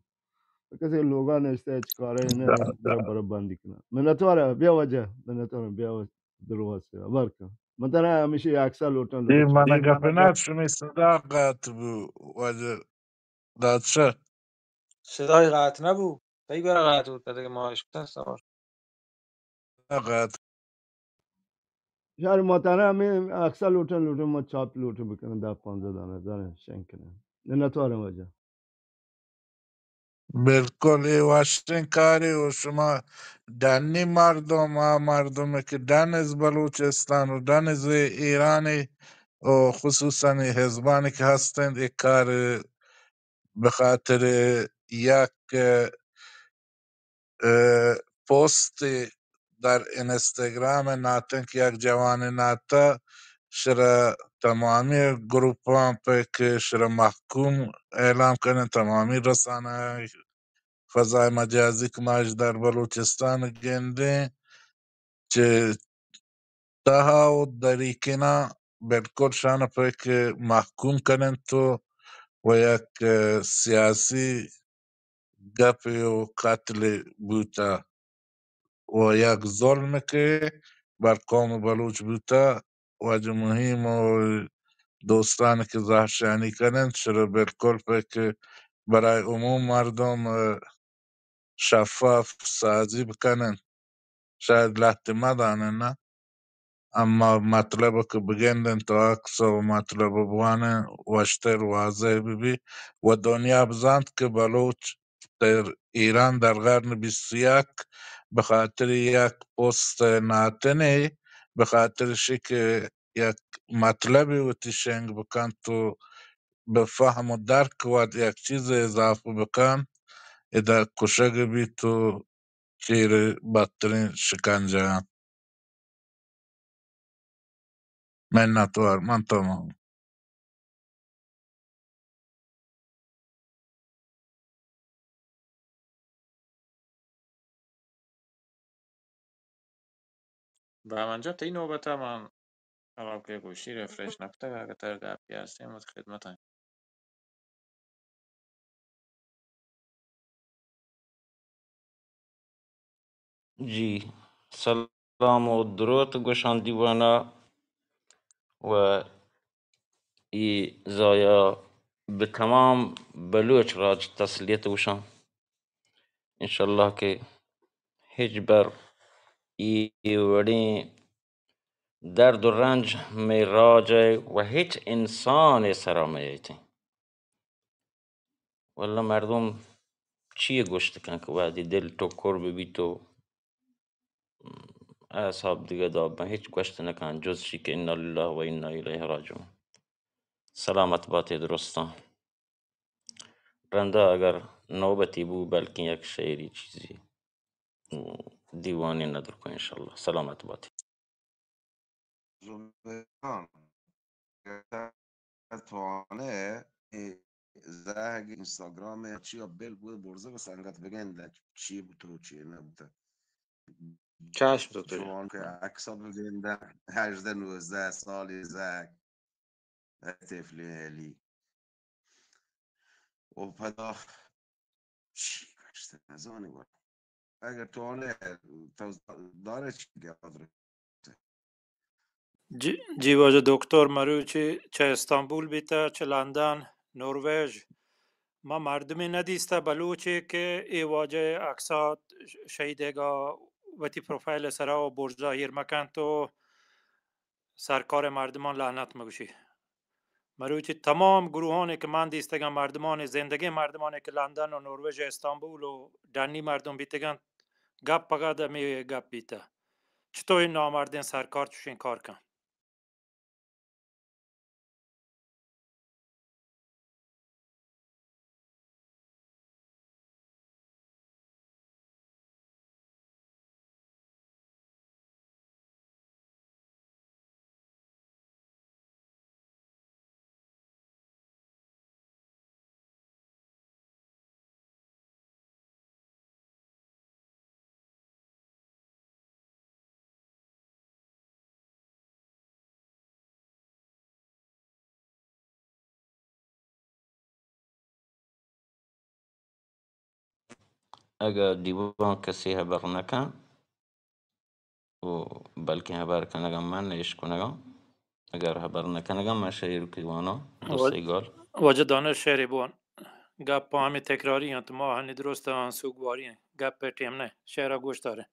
کسی لوگا نشته چکاره نه برای برای بندی کنه منتواره بیا وجه منتواره بیا وجه دروازه برکن من تنها همیشه اکثر لوٹن این لوٹن من گپنات شمی صداقت بو وجه دادشه صدای قطع نبود کی برای قطع بود که ماهش کتن سوار صداقت شهر مطمئنه همین اکثر لوٹن ما چاپ لوٹن بکنن در 15 دانه داره شنگ کنه نه نتواره وجه بالکل ای واشتن کاری و شما دنی مردم ها مردم که دن از بلوچستان و دن از ایرانی و خصوصا حزبانی که هستند ای کار به خاطر یک پست در اینستاگرام ناتن که یک جوان ناتا شرا تمامی گروپ هم که شرا محکوم اعلام کنن تمامی رسانه فضای مجازی که ماش در بلوچستان گنده چه تها و دریکنا بالکل شان که محکوم کنن تو و یک سیاسی گپی و قتل بوتا و یک ظلم که بر قوم بلوچ بوده و مهم و دوستانی که زهرشانی کنند چرا بالکل که برای عموم مردم شفاف سازی بکنند شاید لحظه مدانه نه اما مطلب که بگندن تا اکسا و مطلب بوانه وشتر واضح ببی و دنیا بزند که بلوچ در ایران در قرن 21 به خاطر یک پست ناتنه به خاطرشی که یک مطلبی و تشنگ بکن تو به فهم و درک و یک چیز اضافه بکن اذا کشگ بی تو چیر بدترین شکنجه هم. منتوار من تمام. و منجا تا این نوبت من الان که گوشی رفرش نکته اگر تر گپی هستیم از خدمت. جی سلام و درود گوشان دیوانا و ای زایا به تمام بلوچ راج تسلیت وشان انشالله که هیچ بر ای وڑی درد و رنج می راجع و هیچ انسان سرامیتی والله مردم چیه گوشت کن که وقتی دل تو کر ببی تو اصحاب دیگه دابن هیچ گوشت نکن جز شی که انا لله و انا الیه راجعون. سلامت باتی درستان رنده اگر نوبتی بو بلکه یک شعری چیزی دیوانی ندر کن انشالله. سلامت باتی. زبان توانه زهگ اینستاگرام چی بل بود برزه و سنگت بگن چی بود و چی نبود چشم دکتر جان. جوان که عکسا بگن 18 19 سالی زهگ طفلی هلی و پدا چی کشته نزانی بود اگر توانه داره چی گفت جی واجه دکتر مروچی چه استانبول بیتا چه لندن نروژ ما مردمی ندیسته بلوچی که ای واجه اکسات شهیدگاه وتی پروفایل سرا و برج ظاهر مکن تو سرکار مردمان لعنت مگوشی مروچی تمام گروهانی که من دیستگم مردمان زندگی مردمانی که لندن و نروژ استانبول و دنی مردم بیتگن گپ پگه می گپ بیتا چطور این نامردین سرکار چوشین کار کن. اگر دیوان کسی هبر نکن و بلکه هبر کنگم من نیش کنگم اگر هبر نکنگم من شعر کیوانا دو سیگال واجه دانش شعری بون گپ پا همی تکراری هست ما هنی درست هم سوگواری هست گپ پتیم نه شعر گوش داره.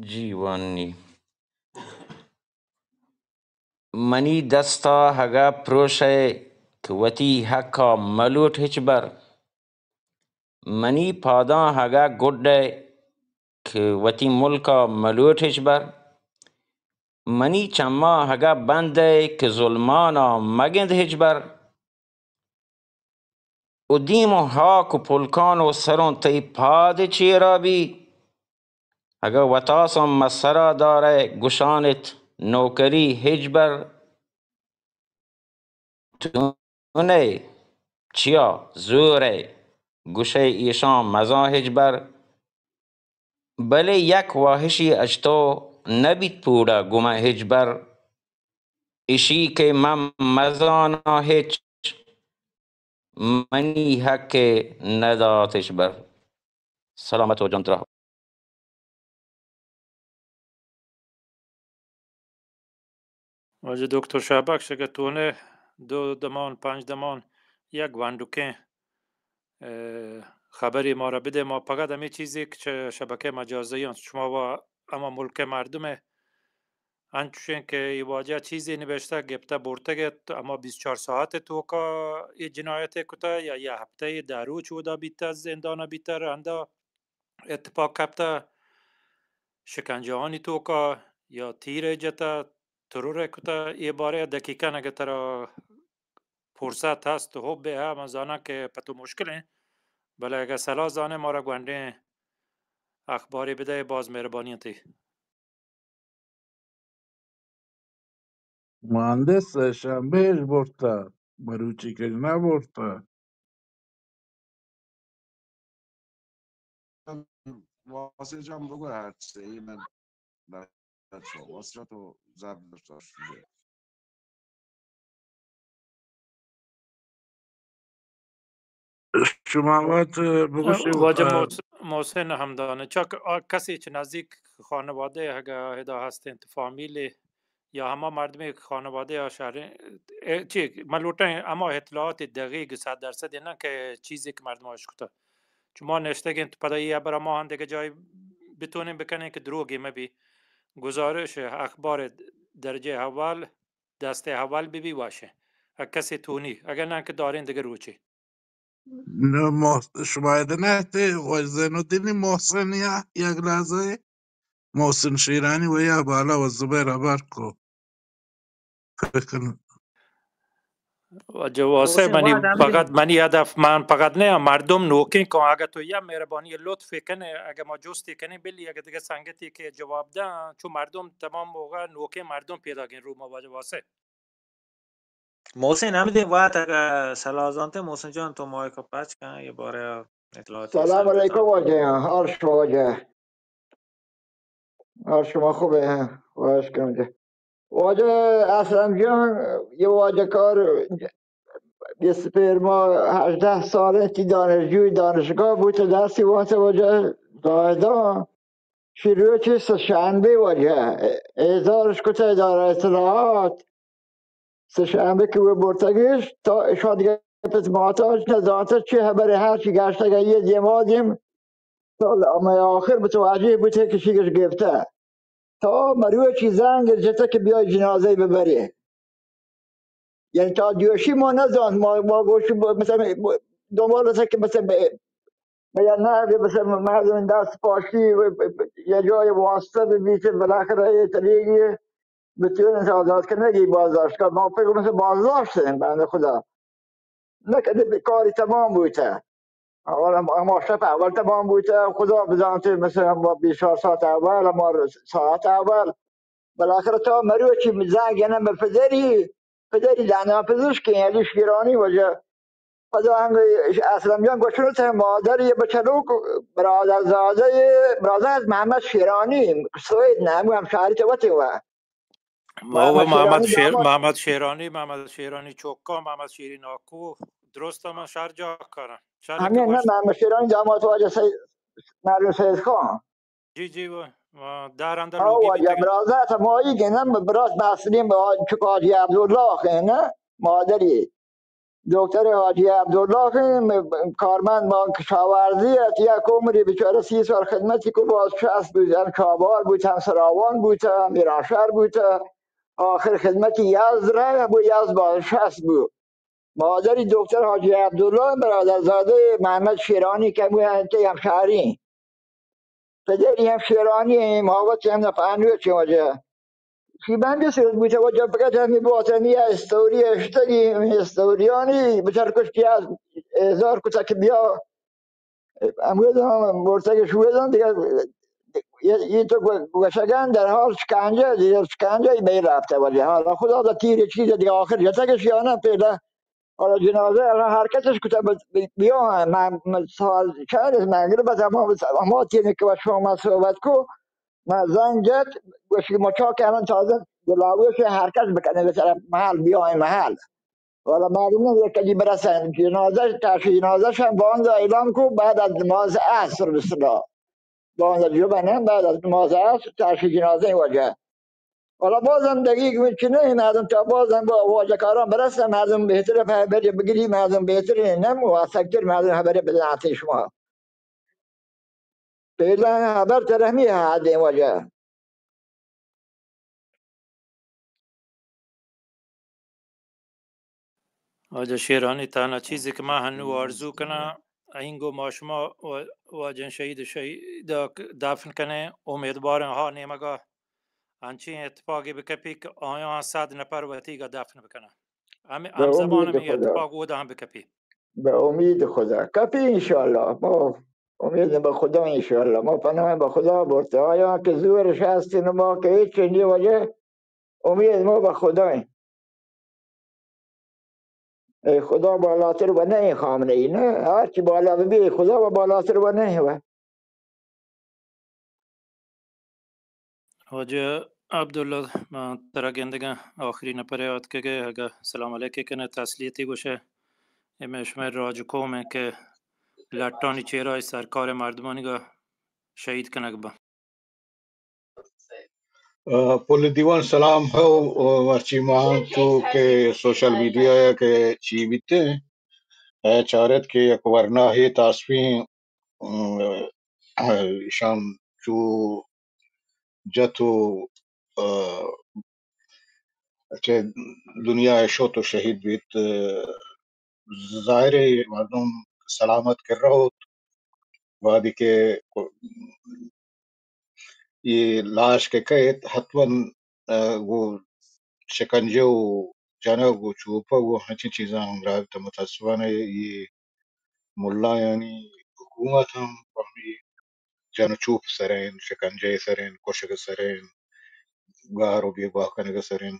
جیوانی منی دستا هگا پروشه که وتی حکا ملوٹ هچ بر منی پادا هگا گوڑه که وتی ملکا ملوٹ هچ بر منی چما هگا بنده که ظلمانا مگند هچ بر و دیم و هاک و پلکان و سرون تی پاد چیرا بی هگا وطاسم مسرا داره گشانت نوکری هچ بر تونه چیا زوره گوشه ایشان مزا هچ بر بله یک واهشی اجتو نبید پودا گمه هچ بر ایشی که من مزانا هچ منی حق نداتش بر. سلامت و جان را واجه دکتر شابک شکر تونه 2 دمان 5 دمان یک وندوکه خبری ما را بده. ما فقط همین چیزی که شبکه مجازی شما و اما ملک مردمه انچوشین که ای واجه چیزی نوشته گفته برتگت اما 24 ساعت تو که ای جنایت کتا یا یه هفته درو چودا بیت زندان بیتر اندا اتفاق کبته شکنجهانی تو که یا تیر جتا ترور کتا ای باره دقیقا اگه ترا فرصت هست و به هم زانه که پتو مشکله بله اگه سلا زانه ما را گونده اخباری بده باز مهربانی تی. مهندس شنبهش برتا مروچی که نبرتا. واسه جان بگو هرچه ای من بچه واسه تو زب داشت شما وقت بگوشی واجه محسن همدانه چاک کسی چه نزدیک خانواده اگه هدا هستین تو فامیلی یا همه مردمی خانواده یا شهر چی ملوٹه اما اطلاعات دقیق 100% نه که چیزی که مردم هاش کتا چون ما نشتگیم تو پدایی برای ما هم دیگه جای بتونیم بکنیم که دروگی مبی گزارش اخبار درجه اول دسته اول بی باشه کسی تونی اگر نه که دارین دیگه روچی شما نه و زینو دینی محسن یک لحظه محسن شیرانی و یا بالا و زبیر عبر کو فکر و جواسه محسن واد منی همدی فقط منی هدف من فقط نه مردم نوکین که اگه تو یه مهربانی لطف کنه اگه ما جستی کنی بلی اگه دیگه سنگتی که جواب ده چون مردم تمام موقع نوکین مردم پیدا کن رو ما جواسه محسن همدی واد اگه سلازانته محسن جان تو مایکو پچ کن یه باره اطلاعاتی سلام سنگ علیکم تام واجه هر شما واجه هر شما خوبه خواهش کنم واجه اصلا جان یه واجه کار 21 ماه 18 ساله تی دانشجوی دانشگاه بود تا درسی واسه واجه زاهدان شروع چه سه‌شنبه واجه ازارش کتا اداره اطلاعات سه‌شنبه که به برتگش تا شاد گفت ماتاش نزانتا چه خبر هر چی گشته یه دیمادیم تا اما آخر متوجه بوده که شیگش گفته تا مروه چی زنگ زده که بیای جنازه ببری یعنی تا دیوشی ما نزان ما گوشی مثلا دنبال که مثلا یا نه مثلا مردم دست پاشی یه جای واسطه ببیشه بالاخره یه طریقی بتونن آزاد کنگی بازداشت کرد ما فکر مثل بازداشتن بنده خدا نکده کاری تمام بوده اما شب اول تمام بوده خدا بزانته مثلا با 24 ساعت اول اما ساعت اول بالاخره تا مروه چی زنگ یعنی به پدری دندان پزشکی یعنی شیرانی وجه خدا هم اصلا میان گوشنو تا مادر یه بچلوک برادر از محمد شیرانی سوید نه هم شهری توتی و محمد بابا شیرانی داماد محمد شیرانی چوکا محمد شیرین آکو درست من شهر جا کارم شهر که همین نه گوش محمد شیرانی داماد واجه معلوم سید خان جی جی و در اندر او لوگی واجه بیتگن برادر تا مایی که نه براس بسلیم به چکاجی عبدالله خیلی مادری دکتر حاجی عبدالله که کارمند با کشاورزی یک عمری بیچاره 30 سال خدمتی که باز شصت بود هم چابهار بود هم سراوان بود هم میرانشهر بود آخر خدمتی یزد را بود یزد باز شصت بود مادری دکتر حاجی عبدالله برادرزاده محمد شیرانی که بود هم شهری پدری هم شیرانی محاوطی هم نفعنوی چی وجه کی بند سید بوده و جب فقط همی باطنی استوری اشتگی استوریانی بچر کشکی از هزار کتا که بیا امروز هم مرتگ شویدن دیگه یه تو گوشگن در حال شکنجه دیگه شکنجه بی رفته ولی حالا خدا دا تیر چیز دیگه آخر جتگش یا نه پیدا حالا جنازه الان حرکتش کتا بیا من سوال چند از مغرب اما تینی که با شما صحبت کو من زنگ زد گوشی مچا که الان تازه دلاویش حرکت بکنه به طرف محل بیای محل والا معلوم نمیده کدی برسن جنازه تاشی جنازه شن باند اعلام کو بعد از نماز عصر بسلا باند جو بنن بعد از نماز عصر تاشی جنازه وجه والا بازم دقیق میکنه مردم تا بازم با واجه کاران برسن مردم بهتره بری بگیری مردم بهتره نه موافقتر مردم بری بدن شما فعلا خبر ترحمی هذه وجه. آجا شیرانی تنها چیزی که من هنو آرزو کنه اینگو ما شما و جن شهید دفن کنه امیدوارم ها نیمگاه انچین اتفاقی بکپی که آیا 100 نفر وطیگا دفن بکنه به هم زبانم امید این خدا، اتفاق بوده هم بکپی. به امید خدا کپی انشالله. ما امید به خدا انشالله، ما پناه به خدا برده. آیا که زورش هستین ما که هیچ چیزی وجه امید ما به خدا. خدا بالاتر و نه خامنه ای نه، هرچی بالا ببی خدا و بالاتر و نه. و آجا عبدالله من ترگندگه آخری نپره یاد که اگه سلام علیکی کنه تسلیتی گوشه امیش من راج کومه که لطانی چهرهای سرکار مردمانی که شهید کنگ با پل دیوان سلام هو ورچی ماهان تو که سوشل میڈیا کے چی بیتے چارت کے یک ورنہ ہی تصفی شام جو جتو چه دنیا شوت و شهید بیت ظاهر مردم سلامت کر رہا ہو وادی کے یہ لاش کے قید حتماً وہ شکنجه و جنگ و چوپا و همچین چیزا هم رابطه متاسفانه یہ ملا یعنی حکومت هم فهمی جن و چوب سرین شکنجه سرین کشک سرین گار و بیگاه کنگ سرین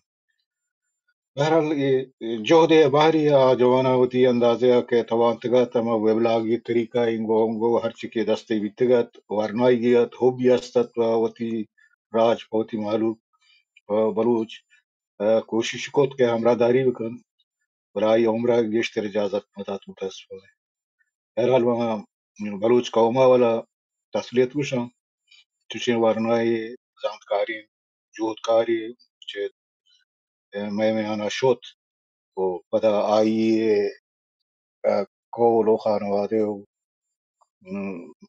بہرحال یہ جہد بحری جوانا ہوتی اندازے کہ توانتگت اما وبلاگی طریقہ انگو ہر چکی دستے بیتگت ورنائی گیت ہوبی استت وتی راج پوتی معلوم بلوچ کوشش کوت کہ ہمراہ داری بکن برای عمرہ گیشتر اجازت مدات متاسفہ بہرحال وہاں بلوچ قوما والا تسلیت وشم چشین ورنائی زانتکاری جهودکاری چه میں انا شوت و پدا آئی کولو خانواده و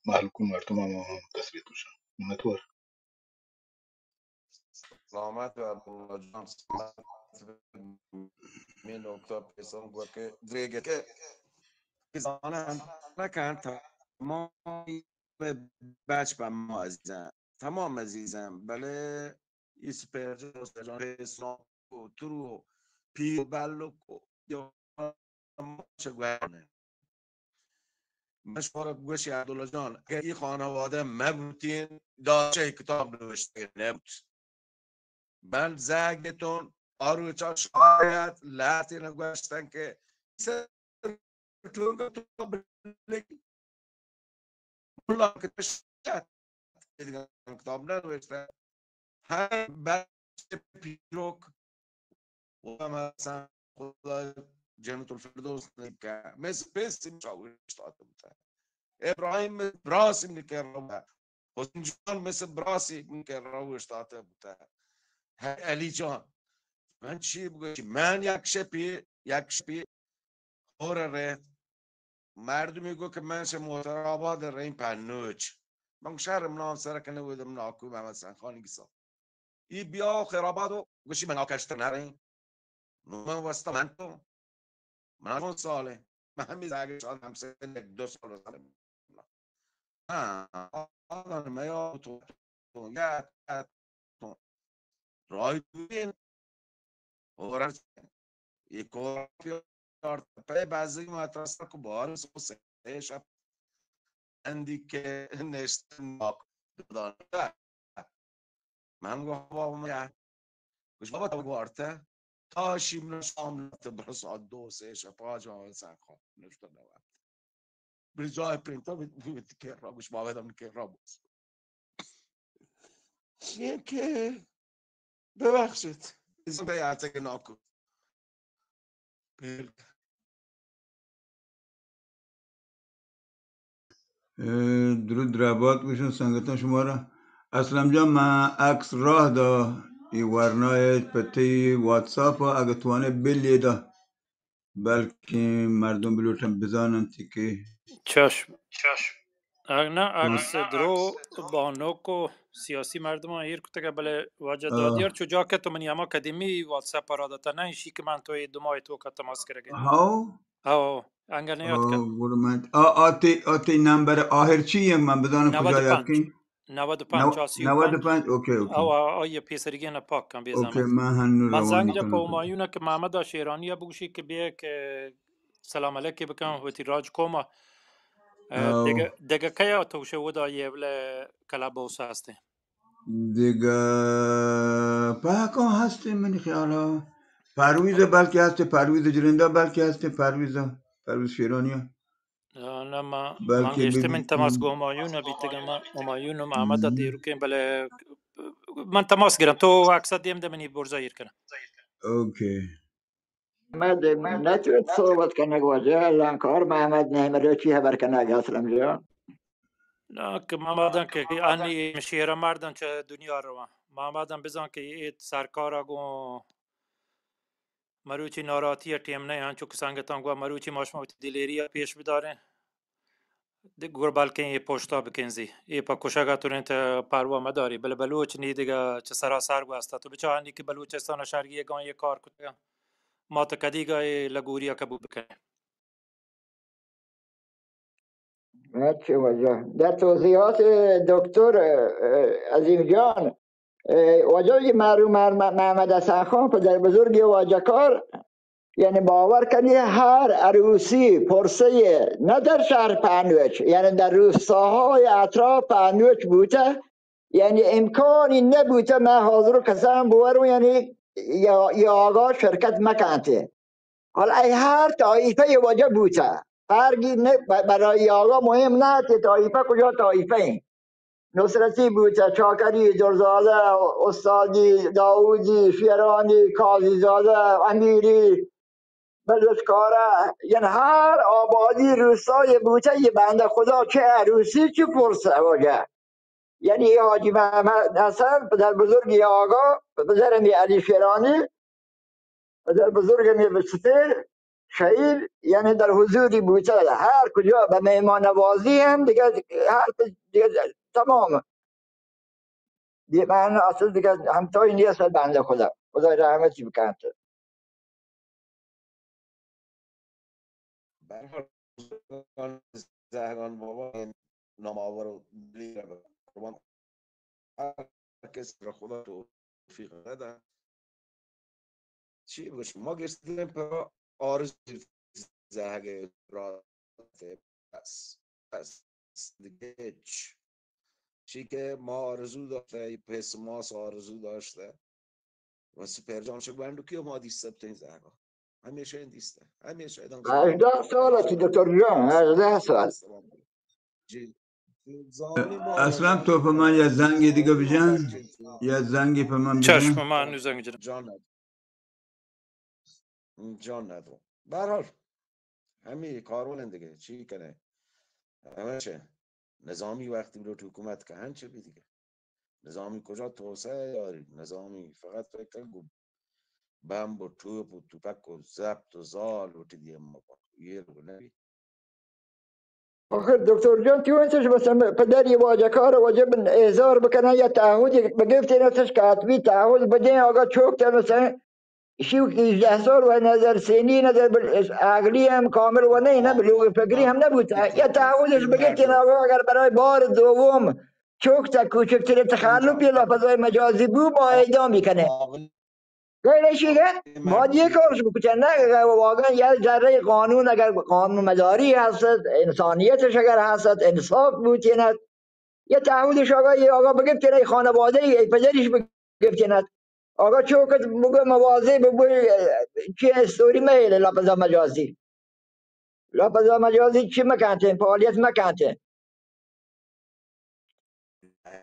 محلکون مردم هم تسلیت بشن منطور سلامت و عبدالله جان سلامت می نکتا پیسان گوه که دریگه که پیسانه هم نکن تمام بچ به ما عزیزم تمام عزیزم بله ای سپر جان پیسان و ترو پیر بلو یا چه مشوار گوشی عبدالله جان اگر این خانواده مبوتین داشه کتاب نوشته نبود من زنگتون آروچا شاید لحظی نگوشتن که سرتون کتاب ننوشتن هر بچه پیروک و مثلا خدا جنت الفردوس نکه مثل پیسی شاورش داده بوده ابراهیم براسی میکرد حسین جان مثل براسی میکرد داده بوده علی جان من چی بگویم من یک شپی هوره مردمی گو که من چه محتراباد رین پنوچ من شهرم نام سره کنه بودم ناکو محمد سن خانی گیسا ای بیا خرابادو گوشی من آکشتر نرین من واسطه من تو من اون ساله من همی زاگه شاد هم سه 2 سال ساله آدم میا تو یا رای بین هوره یک پای بعضی مدرسه که بار سه شب اندی که نشت ناک دادن من گفت بابا من گوش بابا تو گوارته تا شیم نشام نفت برس 2 3 شب آج آمد سن خواب نشت نوام بجای پرینتا بیت که را گوش بابا دم که را بود چیه که ببخشید این بیعته که ناکو درود ربات بشن سنگتان شما را اسلام جان من عکس راه دا ای ورنای پتی واتساپ اگه توانه بلی دا بلکه مردم بلوٹن بزانن تی که چشم نه عکس درو با نوکو سیاسی مردم ها ایر کتگه بله واجه دادیار چجا که تو منی اما کدیمی واتساپ را داتا نه ایشی که من توی دو ماه تو که تماس کرگه هاو او انگه نیاد که گورمنت آتی نمبر آخر چیه من بدانم کجا 95 یکی 95 435 95 اوکی اوکی او آیه پیسرگی نه پاک کن بی اوکی زحمت من هنو من روان زنگ جا میکنم به همایونه که محمد شیرانی بگوشی که بیا که سلام علیکی بکن ویتی راج کوما او دیگه که توشه ودا یه بله کلابوس هسته دیگه پاکو هستی من خیالا پرویز بلکه هستی پرویز جرنده بلکه هستی پرویز شیرانی نه من بلکه گشته من تماس گو همایون بیتگه ما همایون و محمد دیرو که بله من تماس گیرم تو عکس دیم ده منی برزا ایر کنم اوکی محمد نتوید صحبت کنگ واجه لانکار محمد نمیره چی هبر کنگ اسلم جان. نه که محمدن که انی مشیره مردن چه دنیا رو محمدن بزن که ایت سرکارا گو مروچی ناراتی تیم نه هنچو که سنگتان گو مروچی ماشما دلیریا پیش بداره گور بلکه یه پشتا بکنزی یه پا کشاگا تورنت پروا مداری بله بلوچ نی دیگه چه سراسر گو است تو بچه هنی که بلوچستان شرقی گان یه کار کنه ما تا کدیگا لگوریا کبو بکنه چه واجه در توضیحات دکتر عظیم جان واجه معروف محمد حسن خان پدر بزرگ واجه کار یعنی باور کنی هر عروسی پرسه نه در شهر پنوچ یعنی در روستاهای اطراف پنوچ بوده یعنی امکانی نبوده من حاضر کسان بورم یعنی یا آقا شرکت مکنته حالا ای هر طایفه واجه بوده فرقی نه برای آقا مهم نه که طایفه کجا طایفه این نصرتی بوده چاکری درزاده استادی داودی شیرانی کازی زاده امیری بلوچکاره یعنی هر آبادی روستای بوته یه بنده خدا چه عروسی چه پرسه واجه یعنی یه حاجی محمد حسن پدر بزرگ یه آقا پدر می علی شیرانی پدر بزرگ می بسفر شهید یعنی در حضوری بوته هر کجا به مهمان نوازی هم دیگه هر دیگه تمام دیگه من اصلا دیگه همتای نیست بنده خدا خدا رحمتی بکنه به هر حال زهران بابا این نامآور و دلی را قربان هر کس را خدا توفیق بده چی بگوش ما گشتیم پر آرزو زهگ را بس دیگه چی که ما آرزو داشته پس ما آرزو داشته و سپر جان شو بندو که ما دیست این زهگا همیشه این دیسته همیشه ایدان شما 18 سال همیشه چی ایدان دکتر جان 18 سال جی زانی ما اصلا زانی تو په من یه ما زنگ دیگه زانی ما بزن بچه تو یه زنگی په من چشم بزن من نوزنگ جنم جان ندارم به هر حال همین کارول دیگه چی کنه همیشه نظامی وقتی رو تو حکومت که هنچه بی دیگه نظامی کجا توسعه یاری نظامی فقط فکر کن بمب و توپ و توپک و زبط و زال و تدیه ما یه رو نبی آخر دکتر جان تیونتش مثلا پدری واجه کار واجب احضار بکنه یا تعهد بگفتی نفسش کاتبی تعهد بدین آقا چوک تر مثلا شیو که 18 سال و نظر سنی نظر عقلی هم کامل و نه بلوغ فکری هم نبود یا تعهدش بگفتی آقا اگر برای بار دوم چوک تا کوچکتر تخلف یا لفظای مجازی بو با اعدام میکنه غیرش باید یه کارش بکنه نه واقعا یه ذره قانون اگر قانون مداری هست انسانیتش اگر هست انصاف بود یه تعهدش آقا یه آقا بگفت که خانواده ای پدرش بگفت که آقا چوکت بگو مواظب بگو چی استوری میل لپظا مجازی لپظا مجازی چی مکانته فعالیت مکانته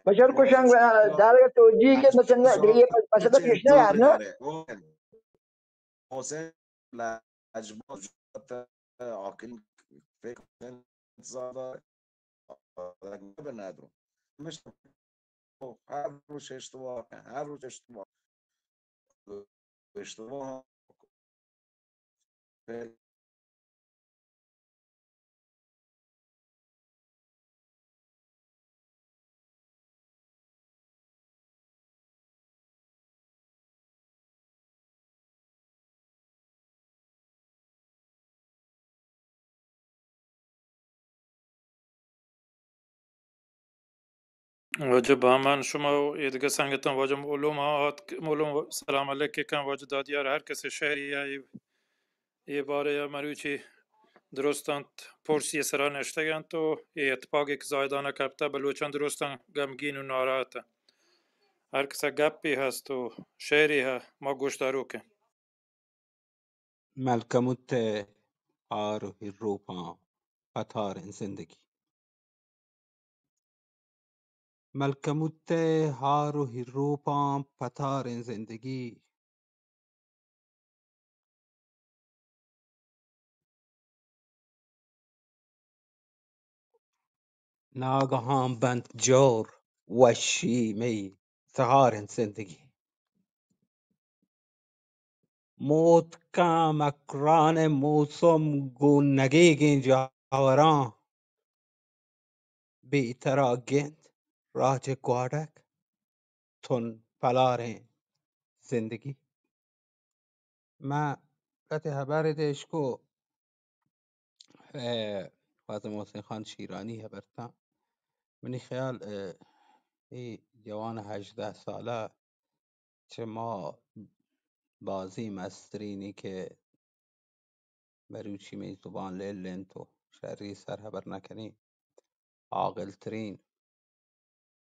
بشار کشنگ در توجیه که مثلا دیگه یه مسئله پیش نیاد نه حسین لجباز عاقل فکر کنن زاده به ندارم مش هر روش اشتباه هر روز اشتباه واجه با من شما یه دیگه سنگتان واجه معلوم هات معلوم سلام علیک کن واجه دادیار هر کسی شهری یه باره مروچی درستان پرسی سرا نشتگن تو یه اتفاقی که زایدانه کبته بلوچان درستان گمگین و ناراحته هر کسی گپی هست و شعری ها ما گوش دارو که ملکموت آروه روپا پتار زندگی ملکموت هاروه روپا پتار زندگی ناگهان بند جور وشیمی سهار زندگی موت کا مکران موسم گونگی جاوران بی تراگند راج گوادک تون پلار زندگی ما قطع خبر دشکو خواجه محسن خان شیرانی هبرتن منی خیال ای جوان 18 ساله چه ما بازی مسترینی که بروچی می زبان لیلن تو شهری سر هبر نکنی عاقل ترین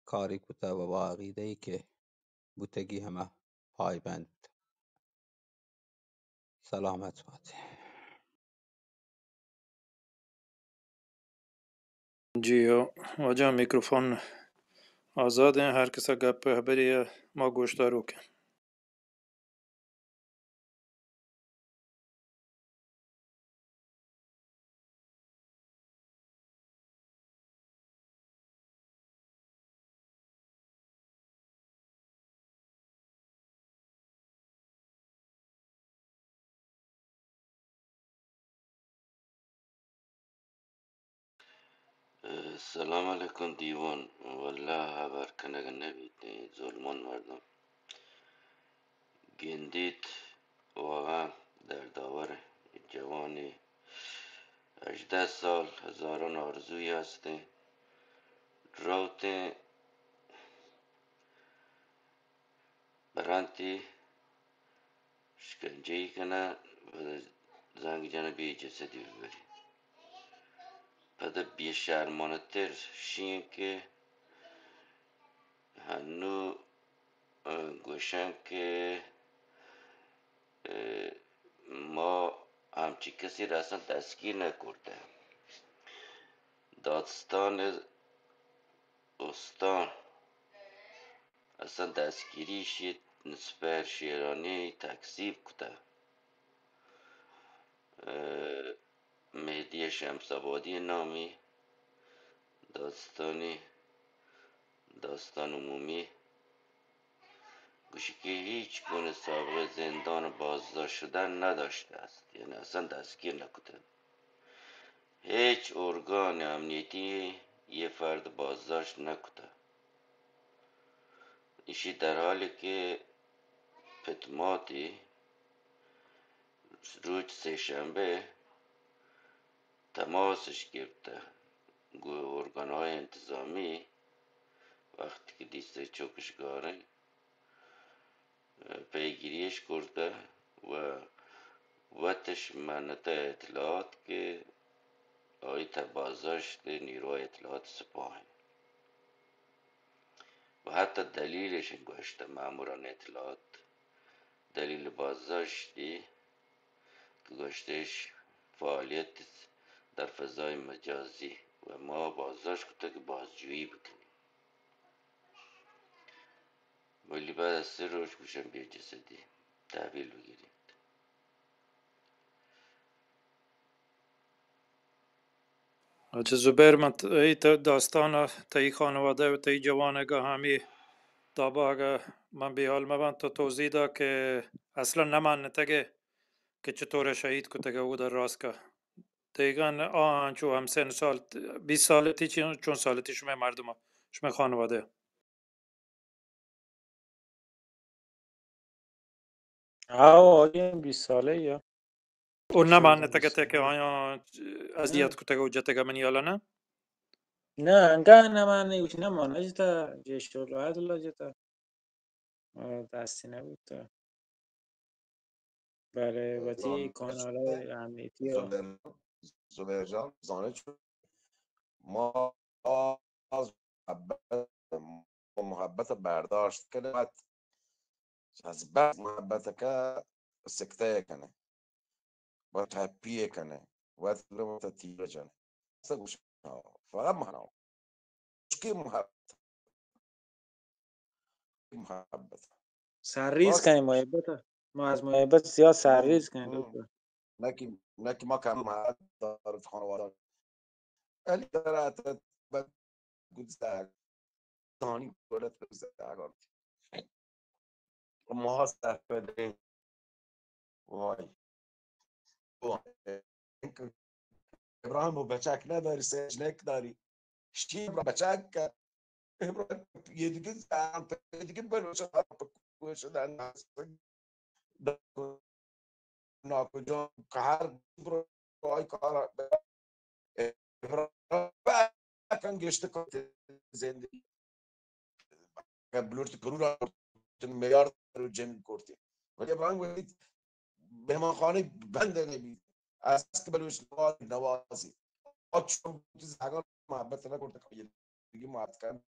کاری کتا و با عقیده ای که بوتگی همه پایبند سلامت باد. جی واجه میکروفون آزاده هر کسی گپ خبری ما گوش دارو که سلام علیکم دیوان والله خبر کنگ نبید ظلمان مردم گندید واقعا در داوره جوانی 18 سال هزاران آرزوی هسته روت برانتی شکنجه کنه و زنگ جانبی جسدی ببری پده بیشرمانه تر شین که هنو گوشن که ما همچی کسی را اصلا دستگیر نکرده دادستان استان اصلا دستگیریش نسبر شیرانی تکذیب کده مهدی شمسابادی نامی داستان عمومی گوشی که هیچ گونه سابقه زندان بازداشت شدن نداشته است یعنی اصلا دستگیر نکده هیچ ارگان امنیتی یه فرد بازداشت نکده ایشی در حالی که پتماتی روز سهشنبه تماسش گرفته ارگانهای انتظامی وقتی که دیسته چوکشگاره پیگیریش کرده و وقتش منطقه اطلاعات که آیت بازداشت نیروهای اطلاعات سپاه و حتی دلیلش گوشته ماموران اطلاعات دلیل بازداشتی که گوشتش فعالیت در فضای مجازی و ما بازداشت کده که بازجویی بکنیم ولی بعد از 3 روز گوشم بیا جسدی تحویل بگیریم چه زبیر من ای داستان تا ای خانواده و تا ای جوانگاه همی دابا اگه من بی حال مبند تو توضیح دا که اصلا نمان نتگه که چطور شهید کتگه او در راست که دیگن چو هم 3 سال 20 سالتی چون سالتی شما مردم ها شما خانواده آقا 20 ساله یا او چه نمان شدیم نتگه 20 ته که ساله آیا نه اذیت کتگه و جتگه من یالا نه نه انگا نمانه اوش نمانه جتا جشور راحت الله جتا دستی نبود تا برای وطی کانال های امنیتی ها زبیر جان زانه چون ما از محبت برداشت کنه از بعد محبت که سکته کنه و تپیه کنه و تیره جانه فقط محنه مشکی محبت سرریز راست کنیم محبت ما از محبت زیاد سرریز کنیم دکتر نکی ما کم محبت دارد خانواده ولی دارد گذر دانی دولت گذر ما صرف بدهیم وای ابراهیم و بچک نداری سجنک داری شی بچک ابراهیم یه دیگه زن دیگه بلوچه شدن ناکجا که هر برای کار ابراهیم گشته کنه زندگی بلورت کرو را میلیارد رو جمع کرده ولی ابراهیم ولید مهمان خانه بند نبید از که بلوش نوازی چون زگان محبت نکرده که دیگه محبت کن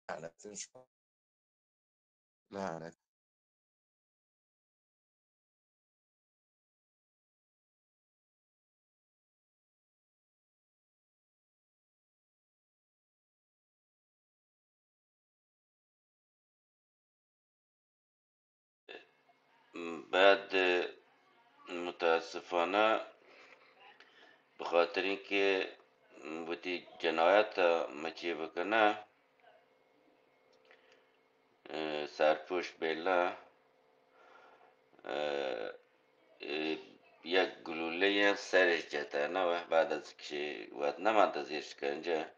لعنتش لعنت بعد متاسفانه به خاطر اینکه بودی جنایت مچی بکنه سرپوش بیله یک گلوله سرش جتنه و بعد از که وقت نماند از شکنجه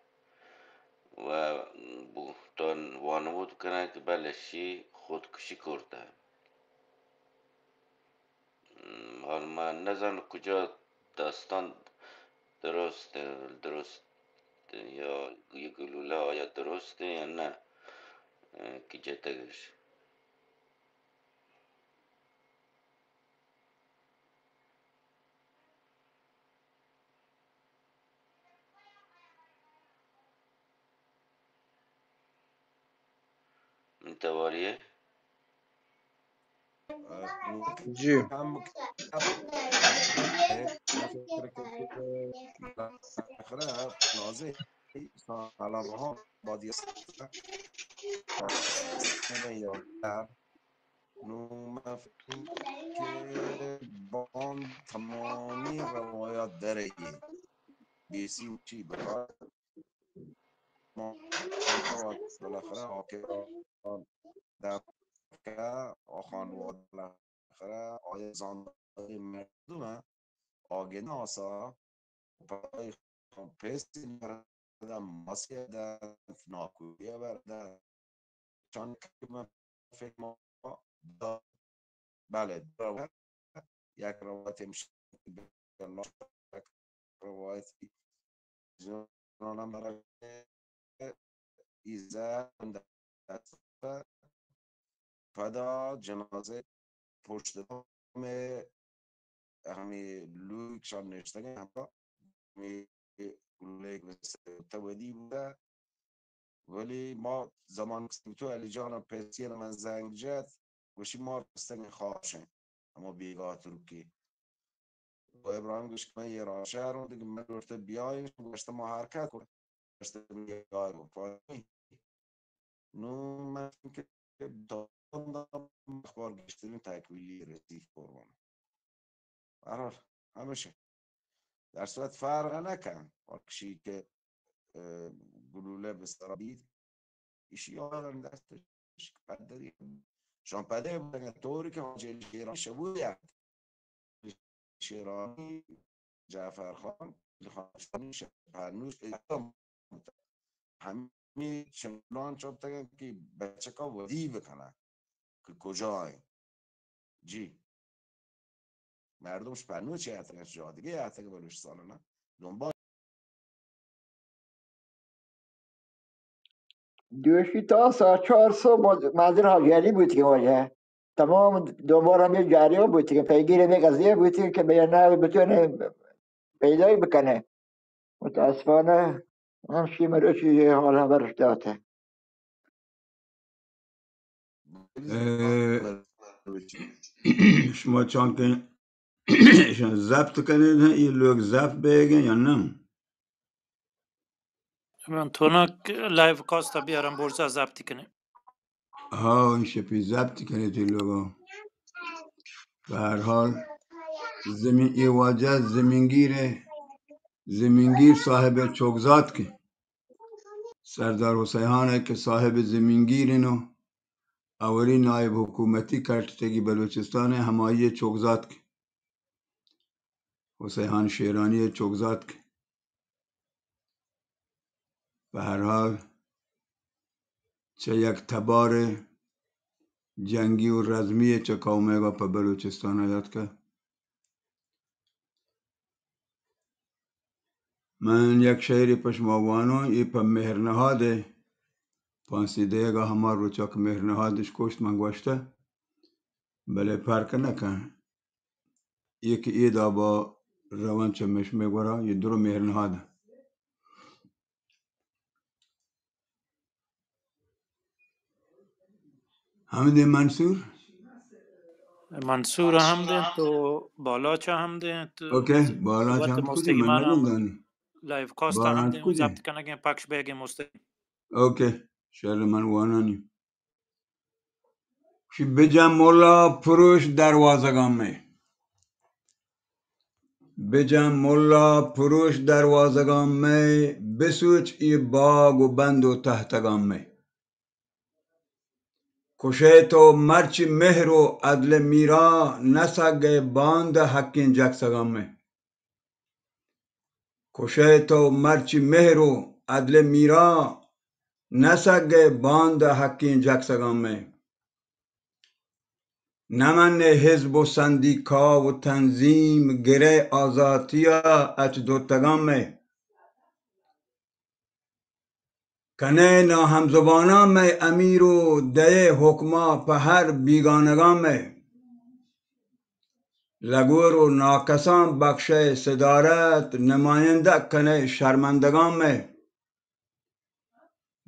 و بوتان وانمود کنه که بلشی خودکشی کرده حال من نزن کجا داستان درست یا یک گلوله آیا درسته یا نه که جتگش متواریه جی کم من فکر که بالاخره نازه سالها بادی یا نو من فکر که بان تمامی روایات داره بیسی و چی بخواد ما بالاخره حاکم دفکه خانواده بالاخره آیزان مردم آگه ناسا پای پیستی بردم ماسکه در ناکویه بردم چون که من فکر ما بله یک روایت میشه روایتی جانم برای ایزه پدا جنازه پشت دام همی لوکشان نشته همه همی لیک تودی بوده ولی ما زمان تو علی جان پیسی من زنگ جد وشی ما رستن خوابشن اما بیگاه ترکی و ابراهیم گوش که من یه راه شهر دیگه من رفته بیاین گوشت ما حرکت کنه گوشت بیای گفت نو من که داندم اخبار گشتیم تکویلی رسیف قربان برحال همیشه در صورت فرق نکن کشی که گلوله بستر بید ایشی آدم دستش پدری شان پده بودن طوری که حاجی شیران شبوید شیرانی جعفر خان خانشانی شپرنوش همین شملان چوب تگن که بچه کا ودی بکنن که کجای جی مردمش پرنو چه هتگن جا دیگه هتگه بلوش سالانه دنبال دوشی تا ساعت 4 صبح منظر حاجیالی بود که واجه تمام دوباره هم یه جریان بود که پیگیر یک قضیه بود که به نه بتونه پیدایی بکنه. متاسفانه همشی مروچی حال برش داته. شما چون که شما ضبط کنید این لوگ ضبط بگن یا نه؟ من تونک لایو کاست بیارم برسا ضبطی کنیم. ها این شپی ضبط کنید این لوگو. به هر حال زمین ای واجه زمینگیر صاحب چوگزاد که سردار حسیحانه که صاحب زمینگیرینو اولی نایب حکومتی کرتگی بلوچستان همایی چوگزاد که حسیحان شیرانی چوگزاد که به هر حال چه یک تبار جنگی و رزمی چه قومه و پا بلوچستان آید که من یک شعری پشماوانو ای پا مهرنهاده پانسیده گا همار رو چاک مهرنهادش کشت من گوشته بله پرک نکن یکی ایدا با روان چه مشمه گورا یه درو مهرنهاده حمد منصور هم دین تو بالا چه هم دین تو اوکی بالا وقت چند کجی من مستقیمان هم نگندانی لایو کاست هم باران دین و کجی ضبط کنگیم پکش بگیم مستقیم. اوکی شهر من وانانی شی بجم مولا پروش دروازگان می بجم مولا پروش دروازگان می بسوچ ای باگ و بند و تحتگان می کشه تو مرچی مهر و عدل میرا نسگ باند حکین جکسگان می کشه تو مرچی مهر و عدل میرا نسگ باند حکین جکسگان می نمن حزب و سندیکا و تنظیم گره آزاتیا اچ دوتگان می کنه نا همزبانان می امیر و ده حکما په هر بیگانگان می لگور و ناکسان بخشه صدارت نماینده کنه شرمندگان می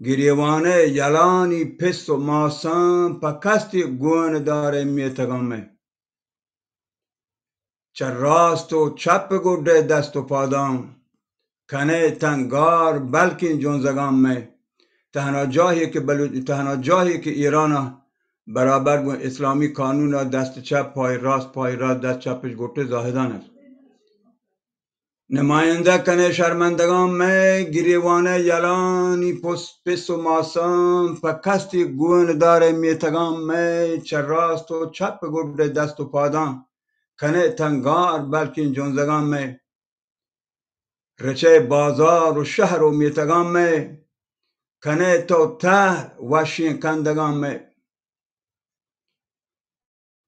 گریوانه یلانی پس و ماسان په کستی گون داره میتگان می چه راست و چپ گرده دست و پادام کنه تنگار بلکه جنزگان می تنها جاهی که ایران برابر با اسلامی قانون دست چپ پای راست دست چپش گرته زاهدان است نماینده کنه شرمندگان می گریوانه یلانی پس و ماسان پا کستی گون داره میتگان می چه راست و چپ گرده دست و پادان کنه تنگار بلکه جنزگان می رچه بازار و شهر و میتگان می کنه تو ته وشین کندگان می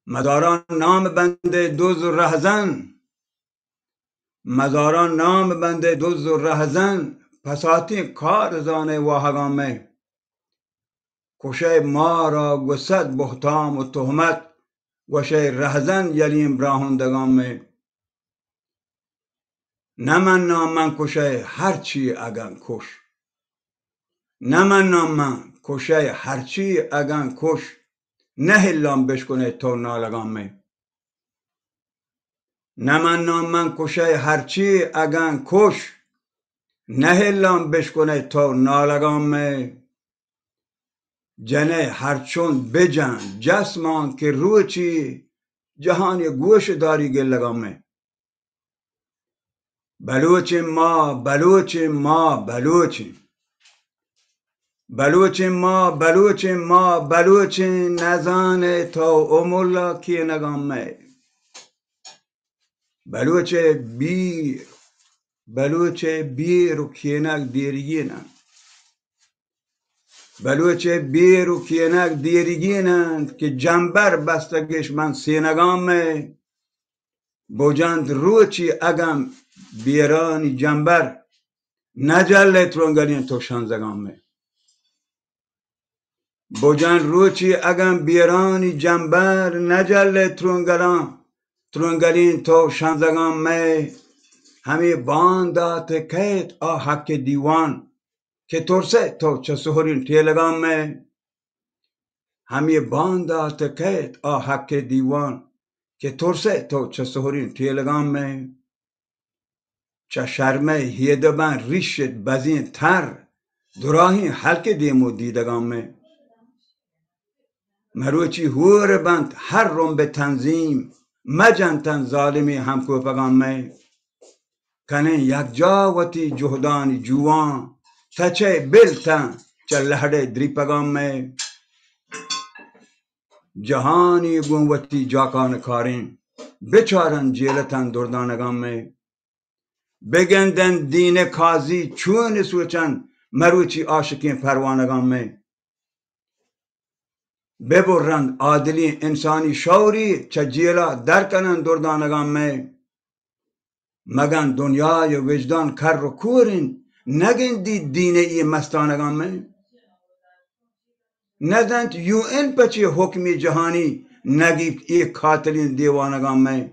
مداران نام بنده دوز و رهزن مزاران نام بنده دوز و رهزن پساتی کار زانه واهگان می کشه ما را گسد بهتام و تهمت وشه رهزن یلیم براهندگان می نمن من کشه هرچی اگن کش نمن من کشه هرچی اگن کش نه هلام بشکنه تو نالگان می نمن من کشه هرچی اگن کش نه هلام بشکنه تو نالگان می جنه هرچون بجن جسمان که روچی جهان گوش داری گلگان می بلوچیم ما بلوچیم ما بلوچیم بلوچیم ما بلوچیم ما بلوچیم نزان تو امولا کی نگان می بلوچ بیر و کینک دیرگینن بلوچ بیر و کینک دیرگینند که جنبر بستگش من سینگان می بوجند روچی اگم بیرانی جنبر نجله ترونگلین تو شانزگان می بجن روچی اگم بیرانی جنبر نجل ترونگلین تو شنزگان می همی باندات کهت حق دیوان که ترسه تو چه سهرین تیلگان می همی باندات کهت حق دیوان که ترسه تو چه سهرین تیلگان می چه شرمه هیده بن ریشت بزین تر دراهی حلق دیمو دیدگان می مروچی هور بند هر روم به تنظیم مجنتن ظالمی همکوپگان می کنه یک جاوتی جهدانی جوان تچه بلتن چه لحده دریپگان می جهانی گونوتی جاکان کارین بچارن جیلتن دردانگان می بگندن دین کازی چون سوچن مروچی عاشقین پروانگان می ببرند عادلی انسانی شوری چه جیلا درکنن دردانگان می مگن دنیای وجدان کر و کورین نگندی دین ای مستانگان می نزند یو این پچی حکمی جهانی نگی ای قاتلین دیوانگان می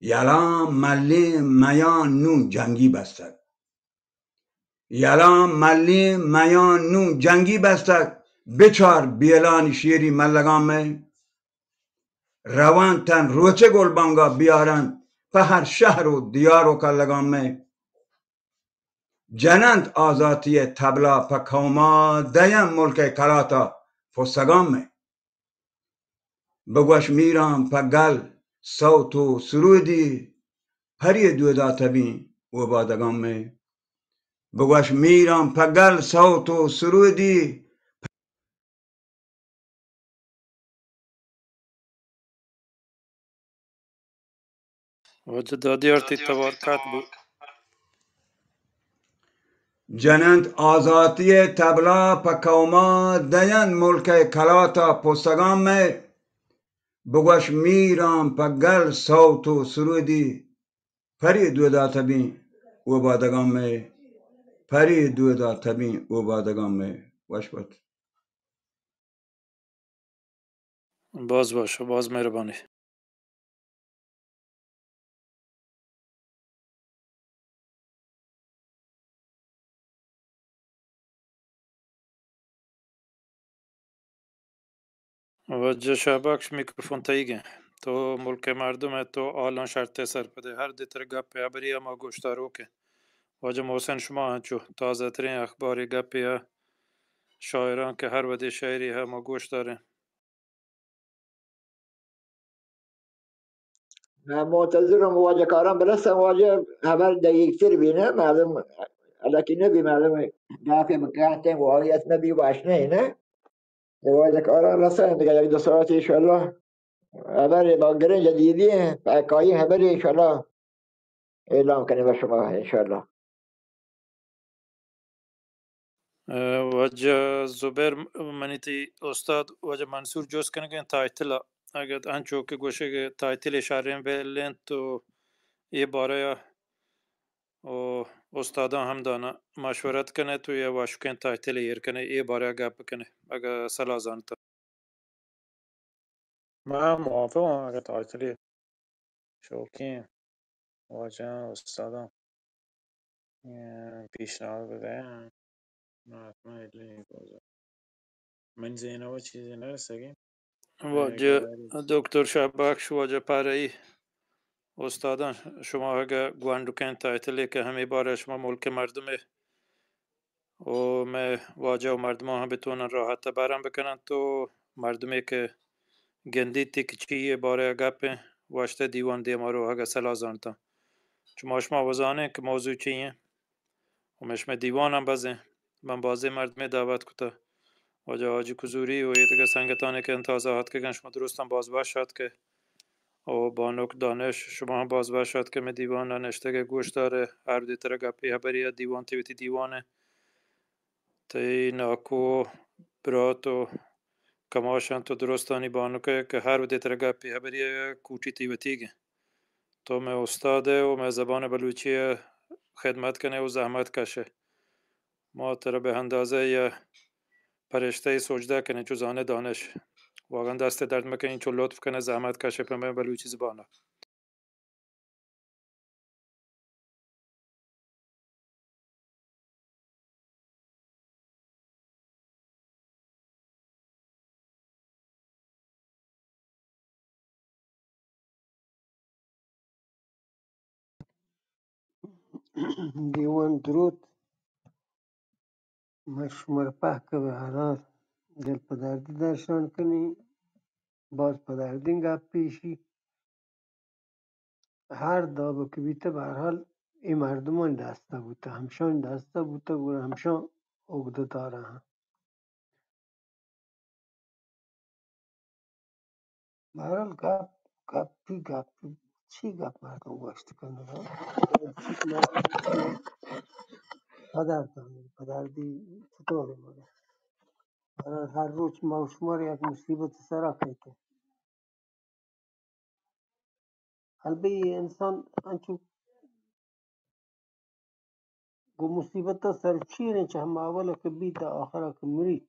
یلام ملی میان نون جنگی بستد یلام ملی میان نون جنگی بستد بچار بیلان شیری ملگان می روان تن روچه گلبانگا بیارن په هر شهر و دیار و کلگان می جنند آزاتی تبلا په کوما دیم ملک کلاتا پستگان می بگوش میرم په گل صوت و سرودی پری دودا تبین و بادگان می بگوش میرم په گل صوت و سرودی وجه دادیارتی تبارکات بو. جنند آزاتی تبلا په کوما دیم ملک کلاتا پستگان می بگوش میرم په گل صوت و سرودی پری دودا تبین و بادگان می پری دودا تبین و بادگان می وش بود باز باشه، باز مهربانی. وجه شابکش میکروفون تاییگه تو ملک مردم تو آلان شرط سر پده هر دی تر گپ ابری اما گوشتارو که واجه محسن شما هنچو تازه ترین اخباری گپی شاعران که هر ودی شاعری هم گوش داره. من منتظرم واجه کارم برسم واجه خبر دقیقتر بینه معلوم الکی نبی معلوم دافع بکاتن واقعی اسم بی باشنه نه واجه کارم رسن دیگه یک دو ساعت انشالله خبر با گرنج جدیدی پاکایی خبر انشالله اعلام کنیم به شما انشالله. وجه زبیر منیتی استاد وجه منصور جوز کنگن تایتل اگر انچو که گوشه که تایتل شهرین بلین تو یه باره و استادان هم دانه مشورت کنه تو یه واشکن تایتل ایر کنه یه باره گپ کنه اگر سلازان تا من موافقم اگه تایتلی شوکیم واجه استادم پیشنهاد بده من حتما ادله بازم من زینه و چیزی نرسگیم وجه دکتر شبکش وجه پاره ای استادان شما اگر گواندو کن تایتلی که همه باره شما ملک مردمه و میں واجه و مردمان هم بتونن راحت برم بکنن تو مردمی که گندی تیک چیه باره گپه واشته دیوان دیما رو اگه سلازانتا چون شما وزانه که موضوع چیه و مشم دیوان هم بزه من بازه مردمی دعوت کتا واجه حاجی کزوری و یه دیگه سنگتانه که انتظاحات که شما درستم باز باشد که و بانوک دانش شما هم باز باشد که می دیوان نشته گوش داره هر دی تر گپی هبری دیوان تیویتی دیوانه تی ناکو براتو کماشان تو درستانی بانو که هر ودی تر گپی هبری کوچی تیوتیگه تو میں استاده و میں زبان بلوچی خدمت کنه و زحمت کشه ما تر به اندازه پرشته سجده کنه چو زانه دانش. واقعا دست درد مکنه چو لطف کنه زحمت کشه په من بلوچی زبانه. دیوان درود. من شما رو که به هر حال دل په دردی درشان کنی، باز په دردین گپ پیشی. هر دابه که بیته به هر حال این مردمان دسته بوده، همشان دسته بوده و همشان عقده داره هم. به هر حال گپی چی گپ مردم گوشت کنه پدردی چطوره مگه؟ به هر حال هر روز ما و شما رو یک مصیبت سر که البته انسان انچو گو مصیبت سر چیره چه هم اوله که بید در آخره که مرید.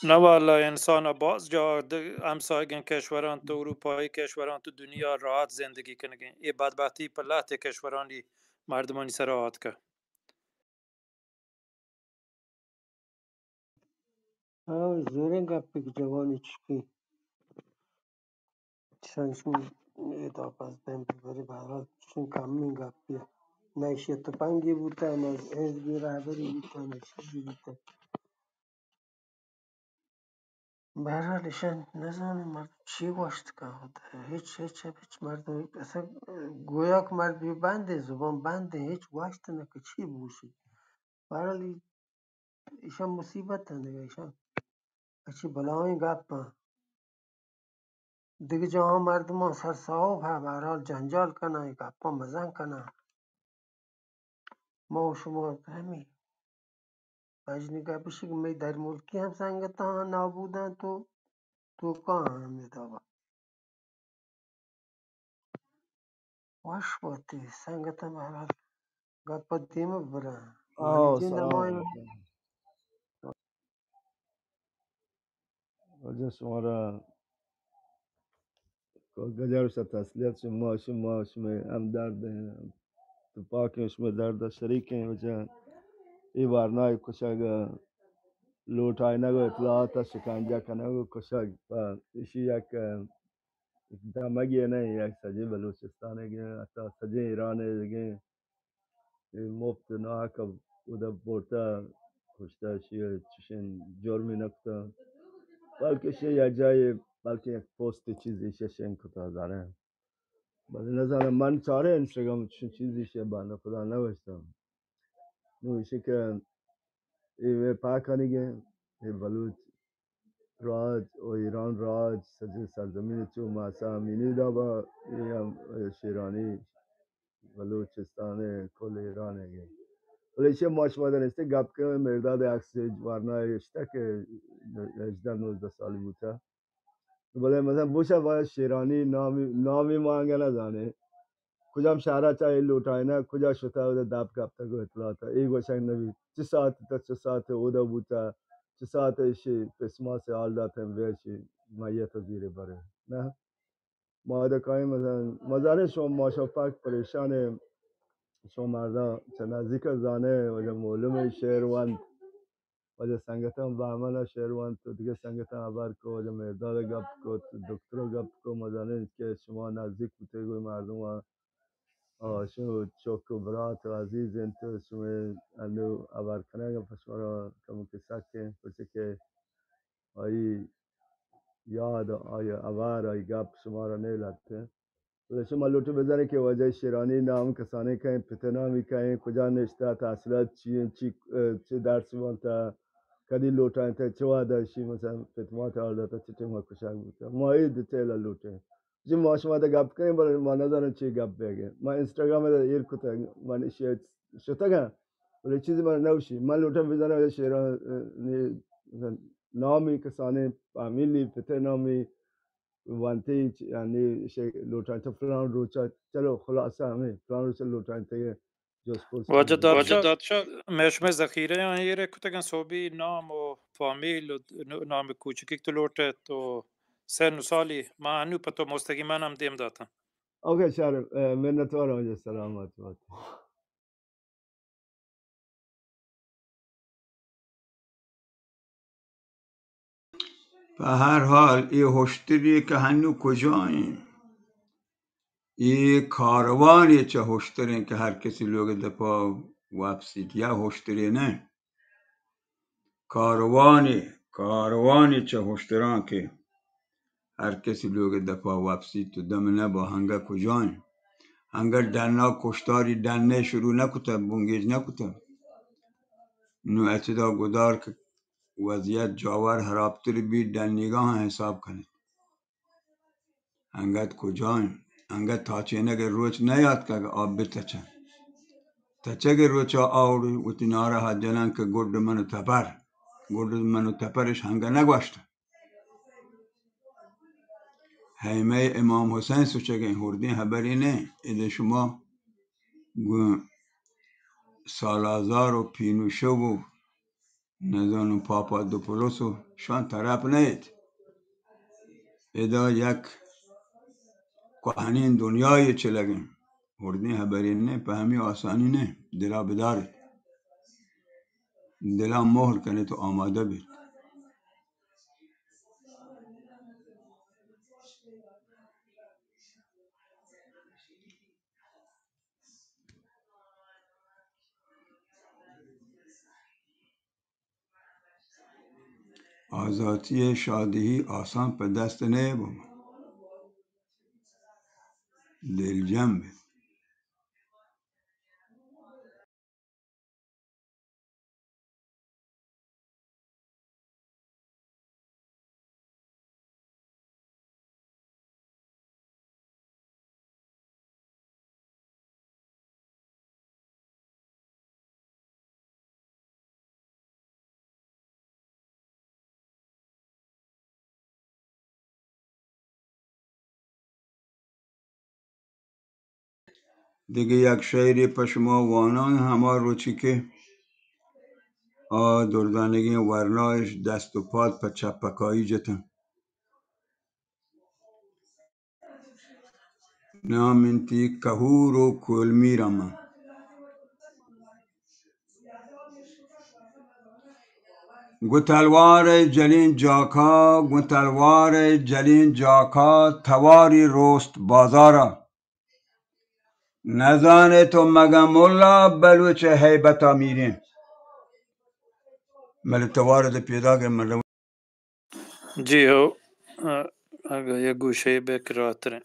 نه والا انسان باز جا همسایگین کشوران تو اروپایی کشوران تو دنیا راحت زندگی کنگین. ای بدبختی پر لحظه کشورانی مردمانی سر راحت که. زورین گپی که جوانی چکی سنشون ادا پس بهم ببری به هر حال چون کمین گپیه نه شیط پنگی بوده نه حزبی رهبری بوده نه چیزی بوده. به هر حال ایشان نزانم مرد چی گوشت که هیچ مرد اصلا گویا که مرد بی بنده زبان بنده هیچ گوشت نه که چی بوشی. به هر حال ایشان مصیبت دیگه ایشان اچی بلای گپ دیگه جاها مردم سر صاحب ها به هر حال جنجال کنه گپا مزن کنه. ما و شما همین مجنی گپشی که می در ملکی هم سنگت ها نابودن تو که هم میدابا واش باتی سنگت هم به هر حال گپا دیمه برن مانی جون سلام نمای علیکم. وجه شما را گذارش تسلیت شما هم درد تو پاک شما درد شریک ہیں وجه ای وارنای کشاگ لوٹائے نگو اطلاعات شکنجه کنگو کشاگ و ایشی یک دمگی نہیں یک سجی بلوچستان ہے حتی سجی ایران ہے دیگه مفت ناحق بوده برده کشته شیه چشن جرمی نکته بلکه شیه یک جای بلکه یک پست چیزی ششن کتا داره ولی نظرم من چاره اینستاگرام چون چیزی شه بنده خدا نوشتم نوشته که ای پاکنیگه ای بلوچ راج و ایران راج سجی سرزمین چو ماسا امینی دابا ای هم شیرانی بلوچستان کل ایران ہے ولی چه ماشما دانسته گپ که مرداد عکس ورنای اشته که 18-19 سالی بوده ولی مثلا بوشه باید شیرانی نامی مانگه نزانه کجام شهر چای لوٹائے نه کجا شتا و داب کپتا کو اطلاعات ای گوشنگ نبی چه ساعت تا چه ساعت اودا بوتا چه ساعت ایشی پسما سے آل داتم ویشی مایت زیر بره نه ما دا کاری مثلا مزاره شما ماشا پاک پریشان شما مردا چه نزدیک زانه و معلوم شهروند و سنگتم بهمن شهروند تو دیگه سنگتم عبر کو و مرداد گپ کو دکتر گپ کو مزانه که شما نزدیک بوده گوی مردم شو چوک و برات و عزیز انتو شما انو عبر کنه پس مرا کمو که سکه پس که آئی یاد آئی عبر آئی گپ شما را نیلته ولی شما لوٹو بزنه که وجه شیرانی نام کسانی که پتنامی که کجا نشته تحصیلات چی درسی وانتا کدی لوٹا انتا چه واده شی مثلا فتمات آلداتا چه تیما کشک بوده ما ای دیتیل لوٹه جی ما شما دا گپ کنیم ولی ما ندارم چی گپ بگه ما اینستاگرام دا ایر کتا من ایشی شتا گم ولی چیزی من نوشی من لوٹا بزنه وجه شیرانی نامی کسانی فامیلی پتنامی وانتی یعنی لوٹانتا فلان روچا چلو خلاصه همه فلان روچا لوٹانتا جز واجه پرسید دادشاه مشمه ذخیره یا یه کتگن صوبی نام و فامیل و نام کوچکی تو لوٹت و سن و سالی ما هنو پتو مستقیما هم دیم داتن. اوکی شرف منتظر آنجا سلامت باد. به هر حال این هشتری که هنو کجاییم، این کاروانی چه هشترین که هر کسی لوگ دپا وابسید یا هشتری نه، کاروانی چه هشتران که هر کسی لوگ دپا وابسید تو دم نه با هنگا کجاییم. هنگر دنا کشتاری دنه شروع نکته بونگیج نکته نو اعتدا گدار که وضعیت جاور هرابتر بی دنیگاه حساب کنید. هنگت کجاییم، هنگت تاچینه که روچ نیاد که آب بتچه تچه که روچ آوری و تیناره ها جنن که گرد منو تپرش هنگه نگوشته. حیمه امام حسین سوچه که این هردین حبری نه ایده شما سالازار و پینوشه و نزانم پاپا دوپولوس و شان طرف نید. ایدا یک کهنین دنیای چلگیم هردین حبری نه په همی آسانی نه. دلا بدارید، دلا مهر کنید تو آماده بید. آزادی شادی آسان به دست نه بوم دل جنب. دیگه یک شعری پشما وانان همه روچی که دردانگی ورنایش دست و پاد په چپکایی جتن نامنتی کهور و کلمی رما گوتلوار جلین جاکا تواری روست بازارا نزانه تو مگم ملا بلوچ حیبتا میرین ملتوار ده پیدا که من جی هو اگه یه گوشه بکراتره.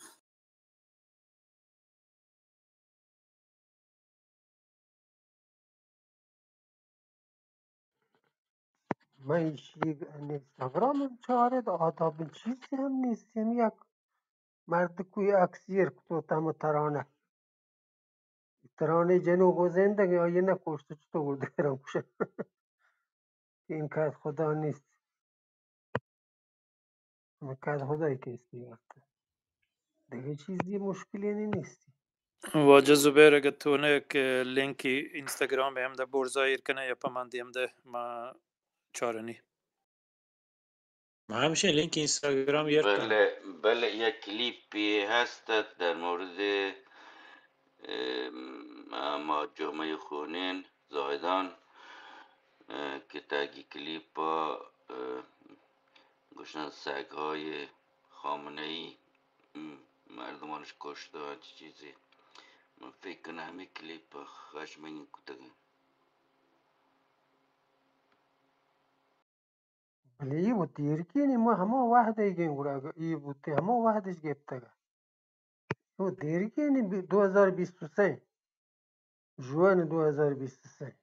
من اینستاگرامم چهارد آداب چیزی هم نیستیم. یک مرد کوی اکسیر تو تم ترانه جنوب و زندگی آیه نکشته چطور درم کشه این که از خدا نیست، این که از خدایی که استیارت دیگه چیزی مشکلی نیستی. واجه زبیر اگه تونه که لینکی اینستاگرام هم ده برزایر کنه یا پا من دیم ده ما چارنی. ما همیشه لینک اینستاگرام یرکن. بله یک کلیپی هست در مورد ما جامعه خونین زاهدان که تاگی کلیپ گوشن سگ های خامنه ای مردمانش کشته و چه چیزی. من فکر کنم همه کلیپ خشمگین کتگه. ولی ای بود دیرکینی ما همه وحده ایگین گوڑا ای بود همه وحدش گفته او دیرکینی 2023 جوان 2023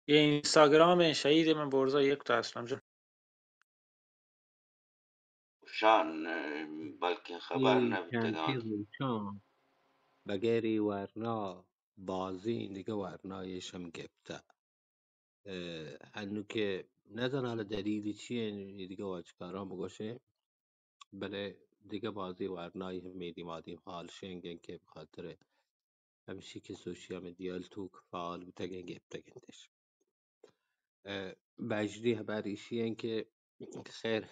یه اینستاگرام شهید من برزا یک تا اصلا جا. شان بلکه خبر ای کانتی نبودگان روچان بگری ورنا بازی دیگه ورنایشم گفته هنو که نزن حالا دلیلی چیه دیگه واجکارا بگوشه بله دیگه بازی ورنایی هم میدیم آدیم حال شنگن که بخاطر همشی که سوشیا مدیال توک فعال بتگن گپتگندش بجری هبر ایشی که خیر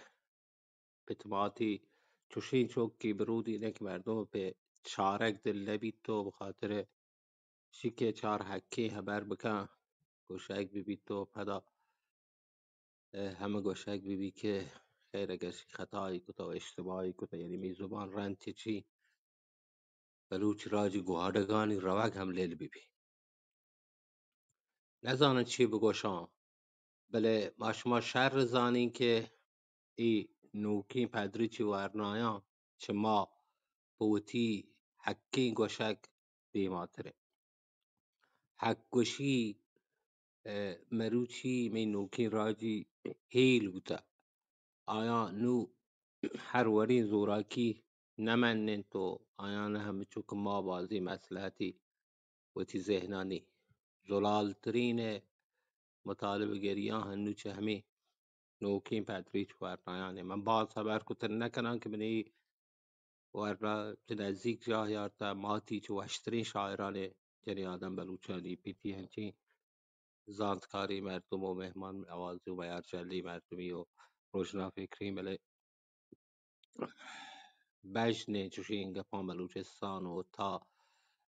بتماتی چوشین چوکی برودی نک مردم به چارک دل نبید تو بخاطر شیکه چار حکی هبر بکن گوشک ببید تو پدا همه گوشک ببی که خیر اگر خطایی کتا و اشتباهی کتا یعنی می زبان رنتی چی بلوچ راجی گوهردگانی رواق هم لیل ببی نزانن چی بگوشان بله ما شما شر زانین که ای نوکی پدری چی ورنایا چه ما بوتی حکی گوشک بیماتره حک گوشی مروچی می نوکی راجی هیل بوده آیا نو هر ورین زوراکی نمنن تو آیا نه همه چوک ما بازی مسلحتی وتی ذهنانی زلالترین مطالب گریان هنو چه همی نوکین پدریچ ورنایانه من باز خبر کتر نکنم که منی ورنا چه نزدیک جا یارتا ماتی چه وشترین شاعران جنی آدم بلوچانی پیتی هنچین زانتکاری مردم و مهمان آوازی و بیار جلی مردمی و روشنا فکری ملی بجنه چوشین گپان بلوچستان و تا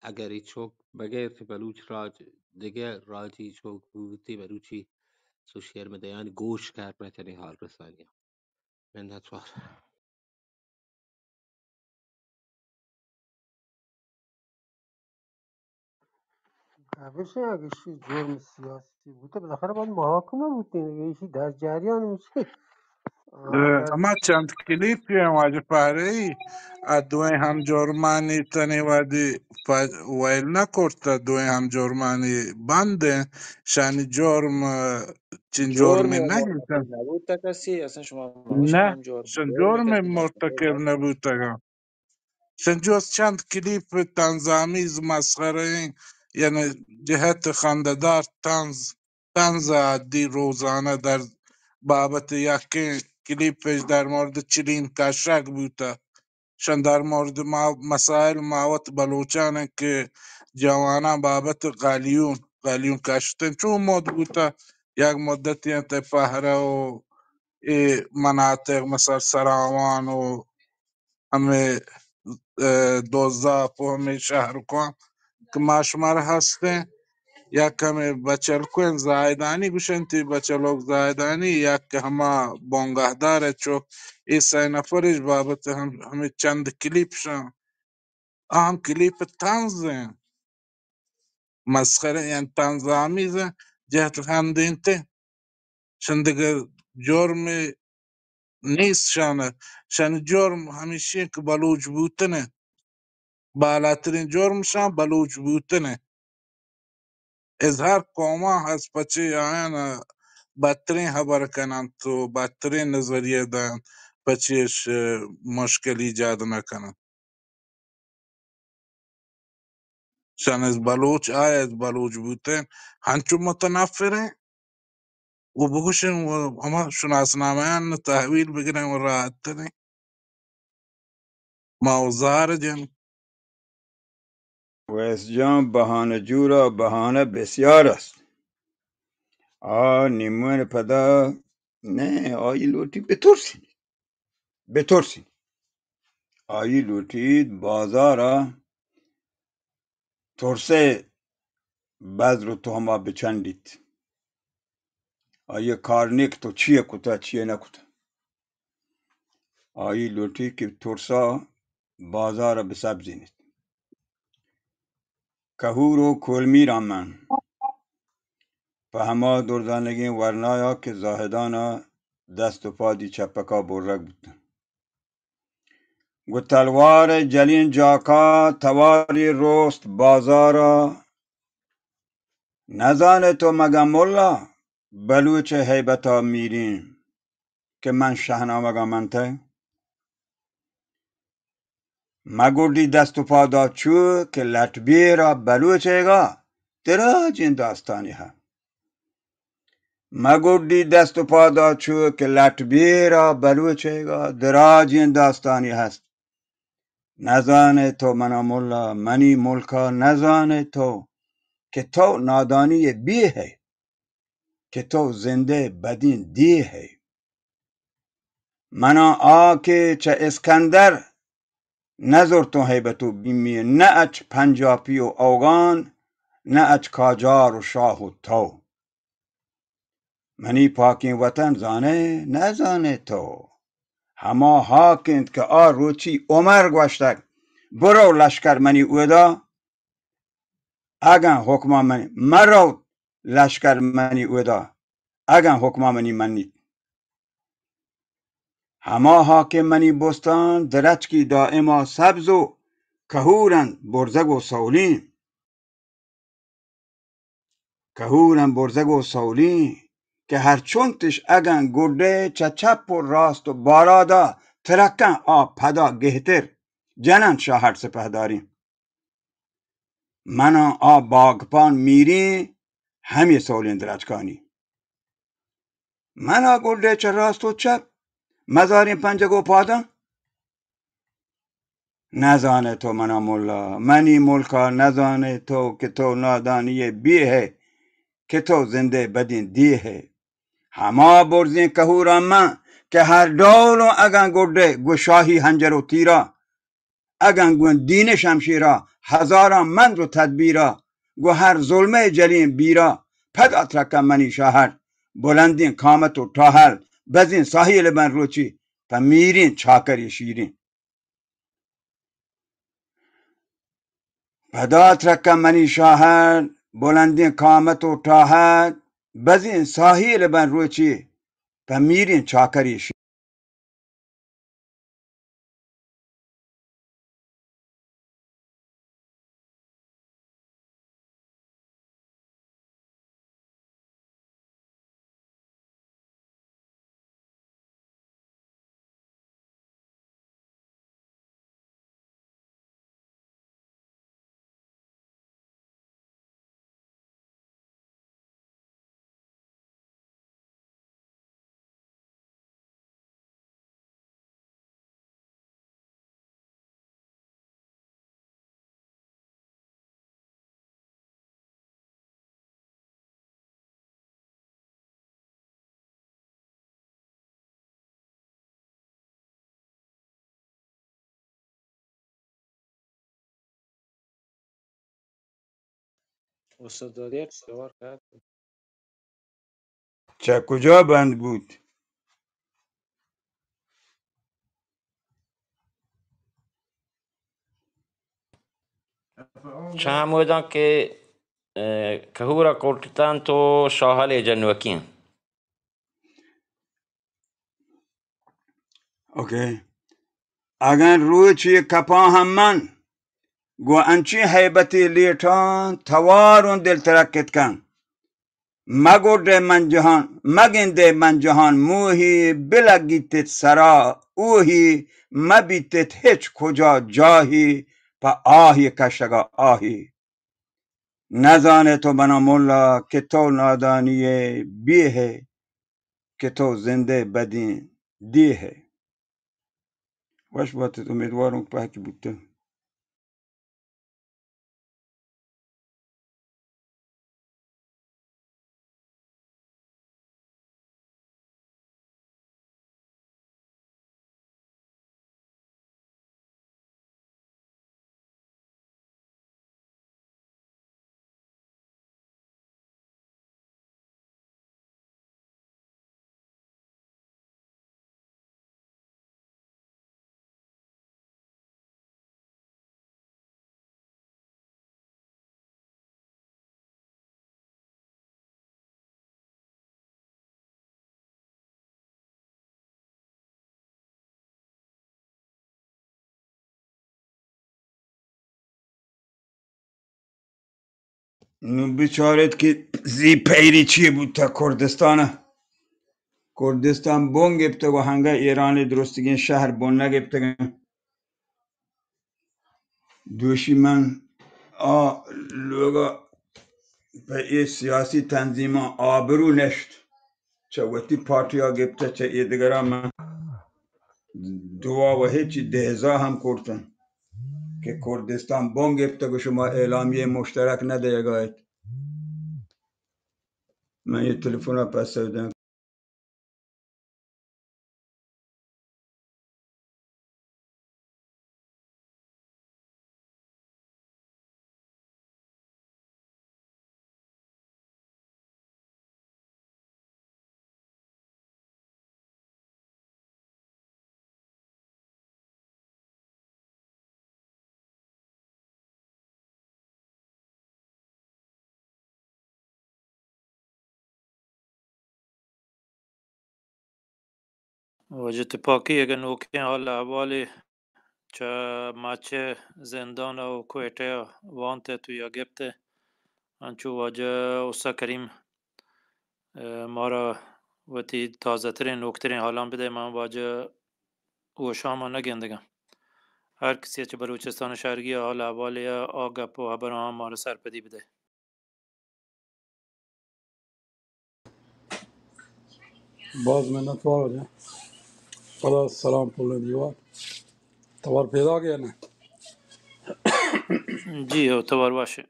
اگری چوک بغیر که بلوچ راج دیگه راجی چوک بودی بلوچی سوشیر مدیان گوش کرد بچنی حال رسانی منت روش اگه جرم سیاسی بوده بالاخره باید محاکمه بود دیگه ایشی در جریان میشه اگر اما چند کلیپی هم واجه پاره ای دوی هم جرمانی تنی وادی ویل نکرد دوی هم جرمانی بنده شانی جرم چین جرم جرمی یا نگیتن مرتکب نبود تا کسی اصلا شما ماهوش نه هم جرم شن جرم جرم کسی مرتکب مرتکب نشده نبود شن جز چند کلیپ تنظامیز مسخره این یعنی جهت خنددار تنز عادی روزانه در بابت یکی کلیپش در مورد چلین کاشک بوده شن در مورد مسائل ماوت بلوچانه که جوانان بابت قالیون کاشتن چون مد بوده یک مدتی انت پهره و ای مناطق مثل سراوان و همه دوزا په همه شهرکان که ماشمار هسته یا کمی بچلکوین زایدانی گوشنتی بچلوک زایدانی یا که همه بانگهدار چوک ای سای نفرش بابت همه چند کلیپ شن هم کلیپ تنزه مسخره یعنی تنظامیزه جهت خندینته شندگه جرم نیست شانه شان جرم همیشه که بلوچ بودنه بالاترین جرمشان بلوچ بودنه اظهار قوما هست پچه آیان بدترین خبر کنن تو بدترین نظریه دن پچهش مشکل ایجاد نکنن شان از بلوچ از بلوچ بودن هنچو متنفره و بگوشن و اما شناسنامه تحویل بگیرن و راحت تره موزار جن ویس جان بهانه جورا بهانه بسیار است نیمون پدا نه آیی لوٹی بترسین آیی لوٹید بازارا ترسه بذر و توما بچندید آیه کارنیک تو چیه کتا چیه نکتا آیی لوٹی که ترسا بازارا بسبزینید کهور و کلمی را من فهما دردانگین ورنایا که زاهدانا دست و پادی چپکا بررگ بودن گو تلوار جلین جاکا تواری رست بازارا نزانه تو مگم ملا بلوچ حیبتا میرین که من شهنامگا منته مگردی دست و پا داد چو که لطبیرا بلوچیگا دراج این داستانی ها مگردی دست و پا داد چو که لطبیرا بلوچیگا دراج این داستانی هست نزانه تو منم ملا منی ملکا نزانه تو که تو نادانی بی ہے که تو زنده بدین دی ہے منا آکه چه اسکندر نزر تو هیبتو بیمی نه اچ پنجابی و اوغان نه اچ کاجار و شاه و تو منی پاکین وطن زانه نزانه تو هما هاکند که آ روچی عمر گوشتک برو لشکر منی اودا اگن حکما منی مرو لشکر منی اودا اگن حکما منی هما حاکم منی بستان درچکی دائما سبز و کهورن برزگ و سولین کهورن برزگ و سولین که هر چونتش اگن گرده چپ و راست و بارادا ترکن پدا گهتر جنن شاهر سپهداری منا باگپان میری همی سولین درچکانی منا گرده چه راست و چپ مزارین پنجگ و پادا نزانه تو منم ملا منی ملکا نزانه تو که تو نادانی بی ہے که تو زنده بدین دی ہے ہما برزین کهورا من که هر دولو اگن گرده گشاهی هنجر و تیرا اگن گون دین شمشیرا هزاران من رو تدبیرا گو هر ظلمه جلیم بیرا پد اترکم منی شهر بلندین کامت و تاهل بزین ساحیل من روچی تا میرین چاکری شیرین پدات رکم منی شاهر بلندین کامت و تاهت بزین ساحیل بن روچی و میرین چاکریش استاد سوار کرد. چه کجا بند بود چهمودان که کهورا کوٹتان تو شاهل جنوکین اوکی اگر روچی کپا هم من گو انچی حیبتی لیٹان توارون دل ترکت کن مگرد من جهان مگنده من جهان موهی بلگیتت سرا اوهی مبیتت هیچ کجا جاهی پا آهی کشگا آهی نزانه تو بنا مولا که تو نادانی بی ہے که تو زنده بدین دی ہے وش باتت امیدوارم که پاکی بودتا نو بیچارت که زی پیری چی بود تا کردستانه کردستان بون گفته و هنگا ایران درستگین شهر بون نگفته دوشی من لوگا به یه سیاسی تنظیم آبرو نشت چه وقتی پارتی ها گفته چه ایدگرا من دعا و هیچی دهزا هم کردن که کردستان بم گرفته که شما اعلامیه مشترک ندهید. من یه تلفن را پس بدم. واجد پاکی اگه نوکه حال احوالی چه ماچه زندان و کویته وانته تو یا گپته انچو واجه اوسا کریم ما را وتی تازه ترین نوکترین حالان بده. من واجه و شاما نگندگم هر کسی که بلوچستان شرقی حال احوالی آگپ و خبر هم ما را سرپدی بده. باز منت وارد خدا سلام پول دیوار تبار پیدا گیا نه جی हो तबर باشه.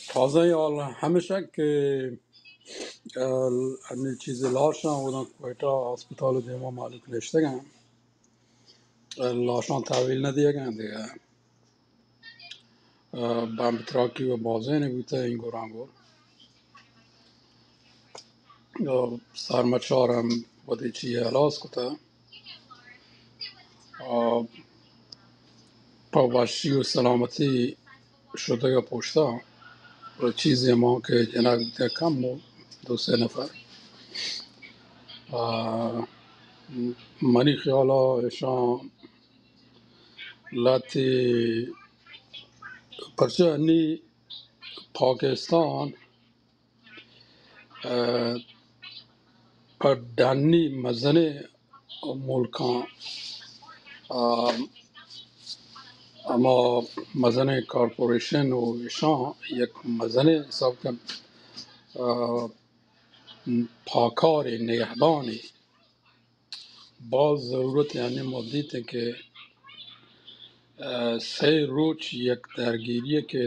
تازه حال همیشه که این چیز لاشن بودن کویتا هسپتال دیما مالک نشته گم لاشان تحویل ندیه گم دیگه بام تراکی و بازه بوده این گورانگور سرمچارم بوده چی علاز کتا پاوشی و سلامتی شده یا پشتا و چیزی ما که جنگ بوده کم بود دو سه نفر منی خیالا اشان لاتی پرچه انی پاکستان پر دانی مزنه ملکان اما مزنه کارپوریشن و ایشان یک مزنه حساب کن پاکار نگهبانی باز ضرورت یعنی ما دیدیم که سه روز یک درگیری که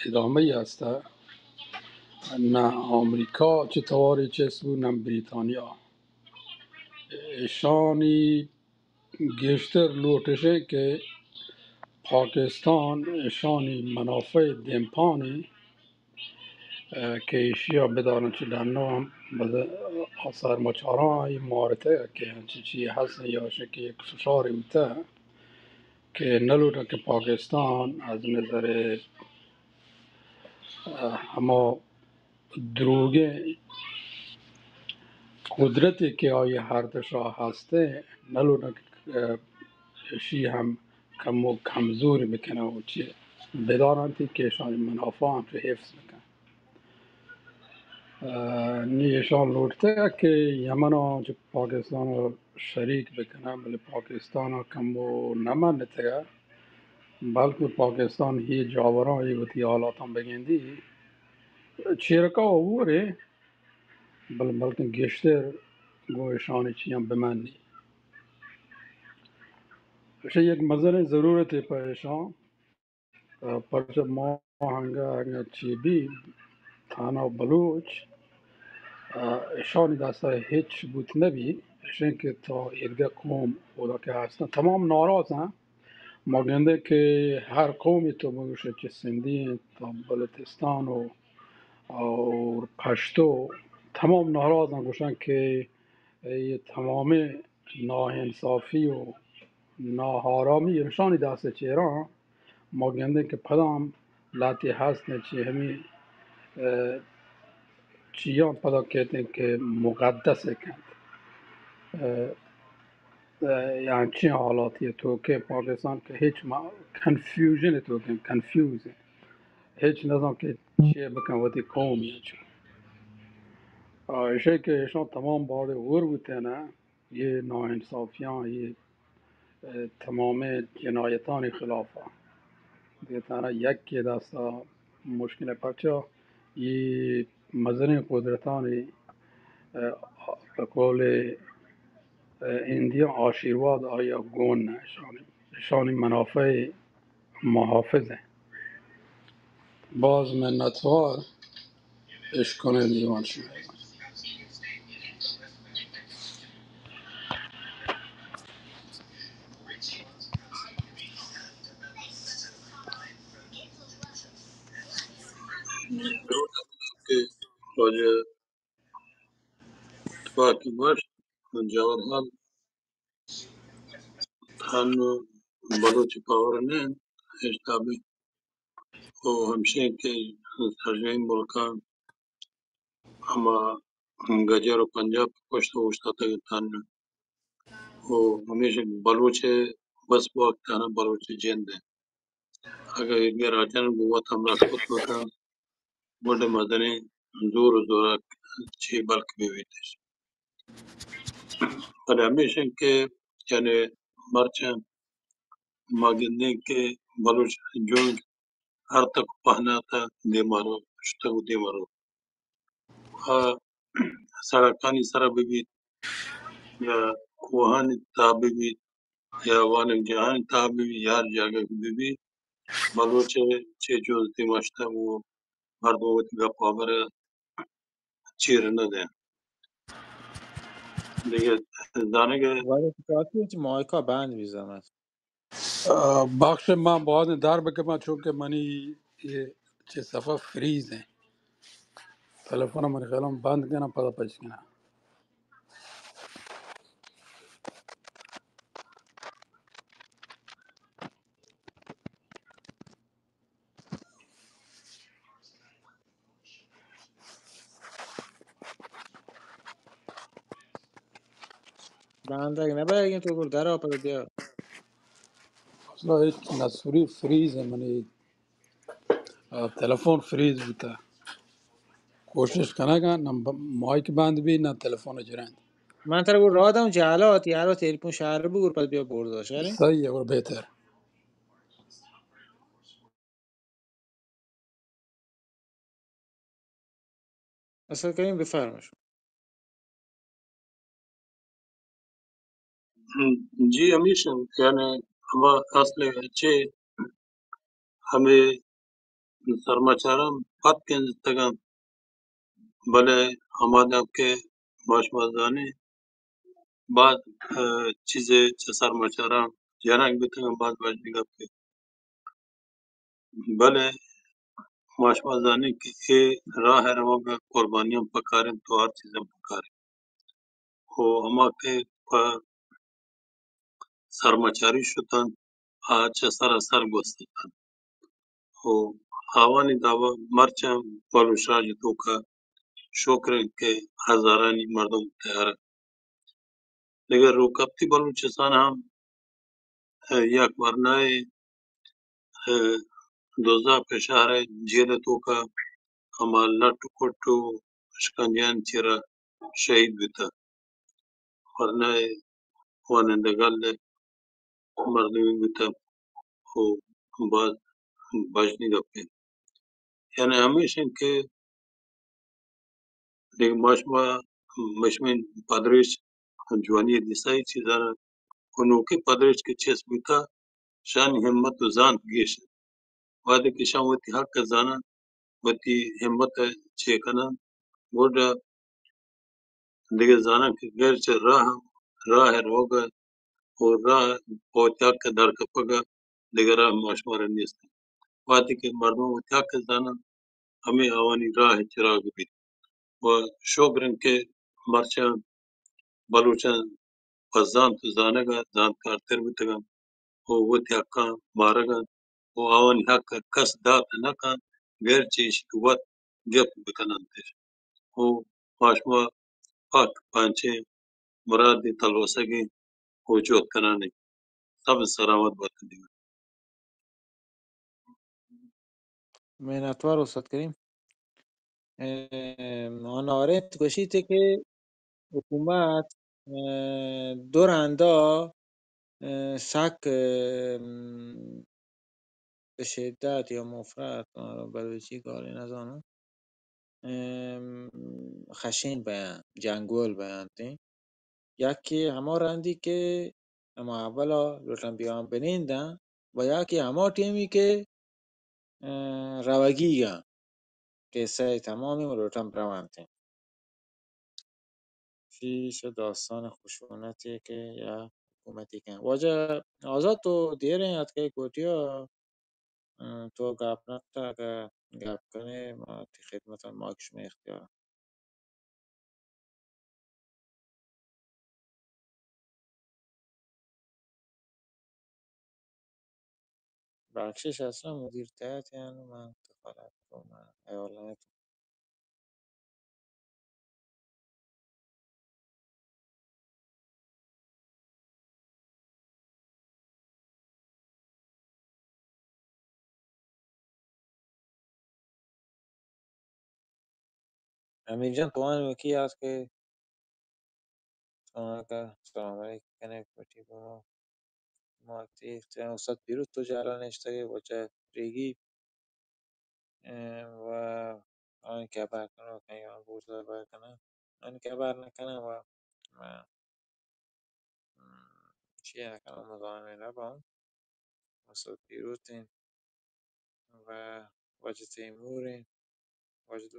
ادامه هست نه آمریکا چه تواری چیز بود نه بریتانیا ایشانی گشتر لوٹشه که پاکستان ایشانی منافع دمپانی که ایشیا بدانند چه دنو هم آثار مچارا های مارته که هنچی چی هست یا شکی یک فشاری بوده که نلوده که پاکستان از نظر اما دروگه قدرتی که آیه هر دشا هسته نلوده که شی هم کم و کمزوری بکنه و چی بدانند که ایشان منافع هم رو حفظ بکنه نیشان لوٹتے کہ یمن جو پاکستان شریک بکنه بل پاکستان کم و نمانده بلکه پاکستان هی جاوران هی وتی حالات هم بگندی چیرکا اوره بلکه گشتر گوشانی چی هم بمانی اشه یک مزر ضرورت پیشان پرچه ما هنگا چی بی تانا بلوچ اشانی دسته هیچ بود نبی اشان که تا ایرگا قوم اودا که هستن تمام ناراضن ماننده که هر قومی تو بگوشه که سندی تا بلوچستان و پشتو تمام ناراضن گوشن که تمام ناانصافی و ناهارامی اشانی دسته چیران ماننده که پدام لاتی هستن چی همی چیان پدا کہتے ہیں کہ مقدس ہے یعنی چی حالاتی تو که پاکستان که هیچ کنفیوژن تو که کنفیوز هیچ نظام که چیه بکن وقتی قومیه چون ایشه که ایشان تمام بعد غور بوده نه یه ناانصافیان یه تمام جنایتان خلافه دیتانا یک که دستا مشکل پرچه یه مزنی قدرتانی به قول اندیا آشیرواد آیا گون نشانی شان منافع محافظه. باز منتوار اشکان دیوان شما. که راجع اتفاقی باش جواب هم تن بلوچ پاور نه اشتابی و همشه که ترجمه این بلکان اما گجر و پنجاب پشت و اشتاق تن و همیشه بلوچ بس با تنها بلوچ جنده اگر یه راجن بود هم را خود بکن بود مدنی زور و زورک چی بلک بیویدش پر همیشه که یعنی مرچن ماگنده که بلوچ جونگ هر تک پهنا تا دیمارو شتو دیمارو ها سرکانی سر ببید یا کوهانی تا ببید یا وان جهان تا ببید یار جاگه ببید بلوچ چه جز دیماشته و مردم وقتی گپ آور چیر نده دیگه دانه ولی کافیه که مایکا بند بی زحمت. بخش من باید در بکم چون که منی یه چه صفحه فریزه تلفن من خیلی بند کنم پدا پیش کنم. بند اگه نبرگین تو برو در آپر بیا. اصلا هیچ نصوری فریزه منی تلفن فریز بوده کوشش کنه که نه مایک بند بی نه تلفن جرند من تر برو رادم جهلات یارو تلفن شهر بگور پس بیا برد شهری. صحیح اور بهتر. اصلا کنیم بفرمش. جی همیشه یعنی اما اصل چه همه سرماچارم پد کنستگم بله آمادم که باش مزانی بعد چیز چه سرماچارم جنگ بتگم بعد باش دیگه که بله باش مزانی که راه روگا قربانیم پکاریم تو هر چیزم پکاریم و اما که سرماچاری شدن چه سر سر گستتن و آوانی داوا مرچم بالوشاج تو که شکر که هزارانی مردم تیار دیگر روکبتی بلوچستان هم یک ورنای دوزا پشار جیل تو که اما لٹو کٹو شکنجیان چیرا شهید بیتا ورنای وانندگال مردمی بیتا و باز بجنی گپی یعنی همیشه که دیگه مشمین پادریش جوانی دیسایی چیزا کنو که پادریش که چیز بیتا شان همت و زان گیش وادی که شان وتی حق زانا وتی همت چه کنن گوڑا دیگه زانا که گرچه راه روگا و راه پوتیاک که در کپگا دیگه راه ماشمار نیست وقتی که مردم وتیاک زانا همه آوانی راه چراغ بید و شکرن که مرچن بلوچن پزان تو زانگا زان کارتر بیتگم و وتیاکا مارگا و آوانی حق کس دات نکن گرچه ایش وقت گپ بکنن تش و ماشما پاک پانچه مراد تلوسگی وجود کنانی سب سلامت باید دیگر. مهنتوار استاد کریم. ماناره کشیده که حکومت دو رندا سک به شدت یا مفرط بلوچی کاری نزانم خشین بیان جنگول بیان تی یکی همه رندی که اما اولا لوتن بیان بنینده و یکی اما تیمی که روگیگه قصه تمامی و لوتن برمانتین فیش داستان خشونتی که یا حکومتی که واجه آزاد تو دیره یاد که گوتیا تو گپ نکتا اگه گپ کنه ما تی خدمت ما کشم اختیار بخشش اصلا مدیر تایید یعنی من دخالت کنم ایالت امیر جان تو آن وکی هست که تو اگر سلام علیک کنه کتی با ما تی اختیار استاد پیروز تو جلال نشته وجه ریگی و آن که بر کنه و کنی آن بوزه بر کنه آن که بر نکنه و ما چیه نکنه مزاحمه نبام استاد پیروز تین و واجد تیمورین واجد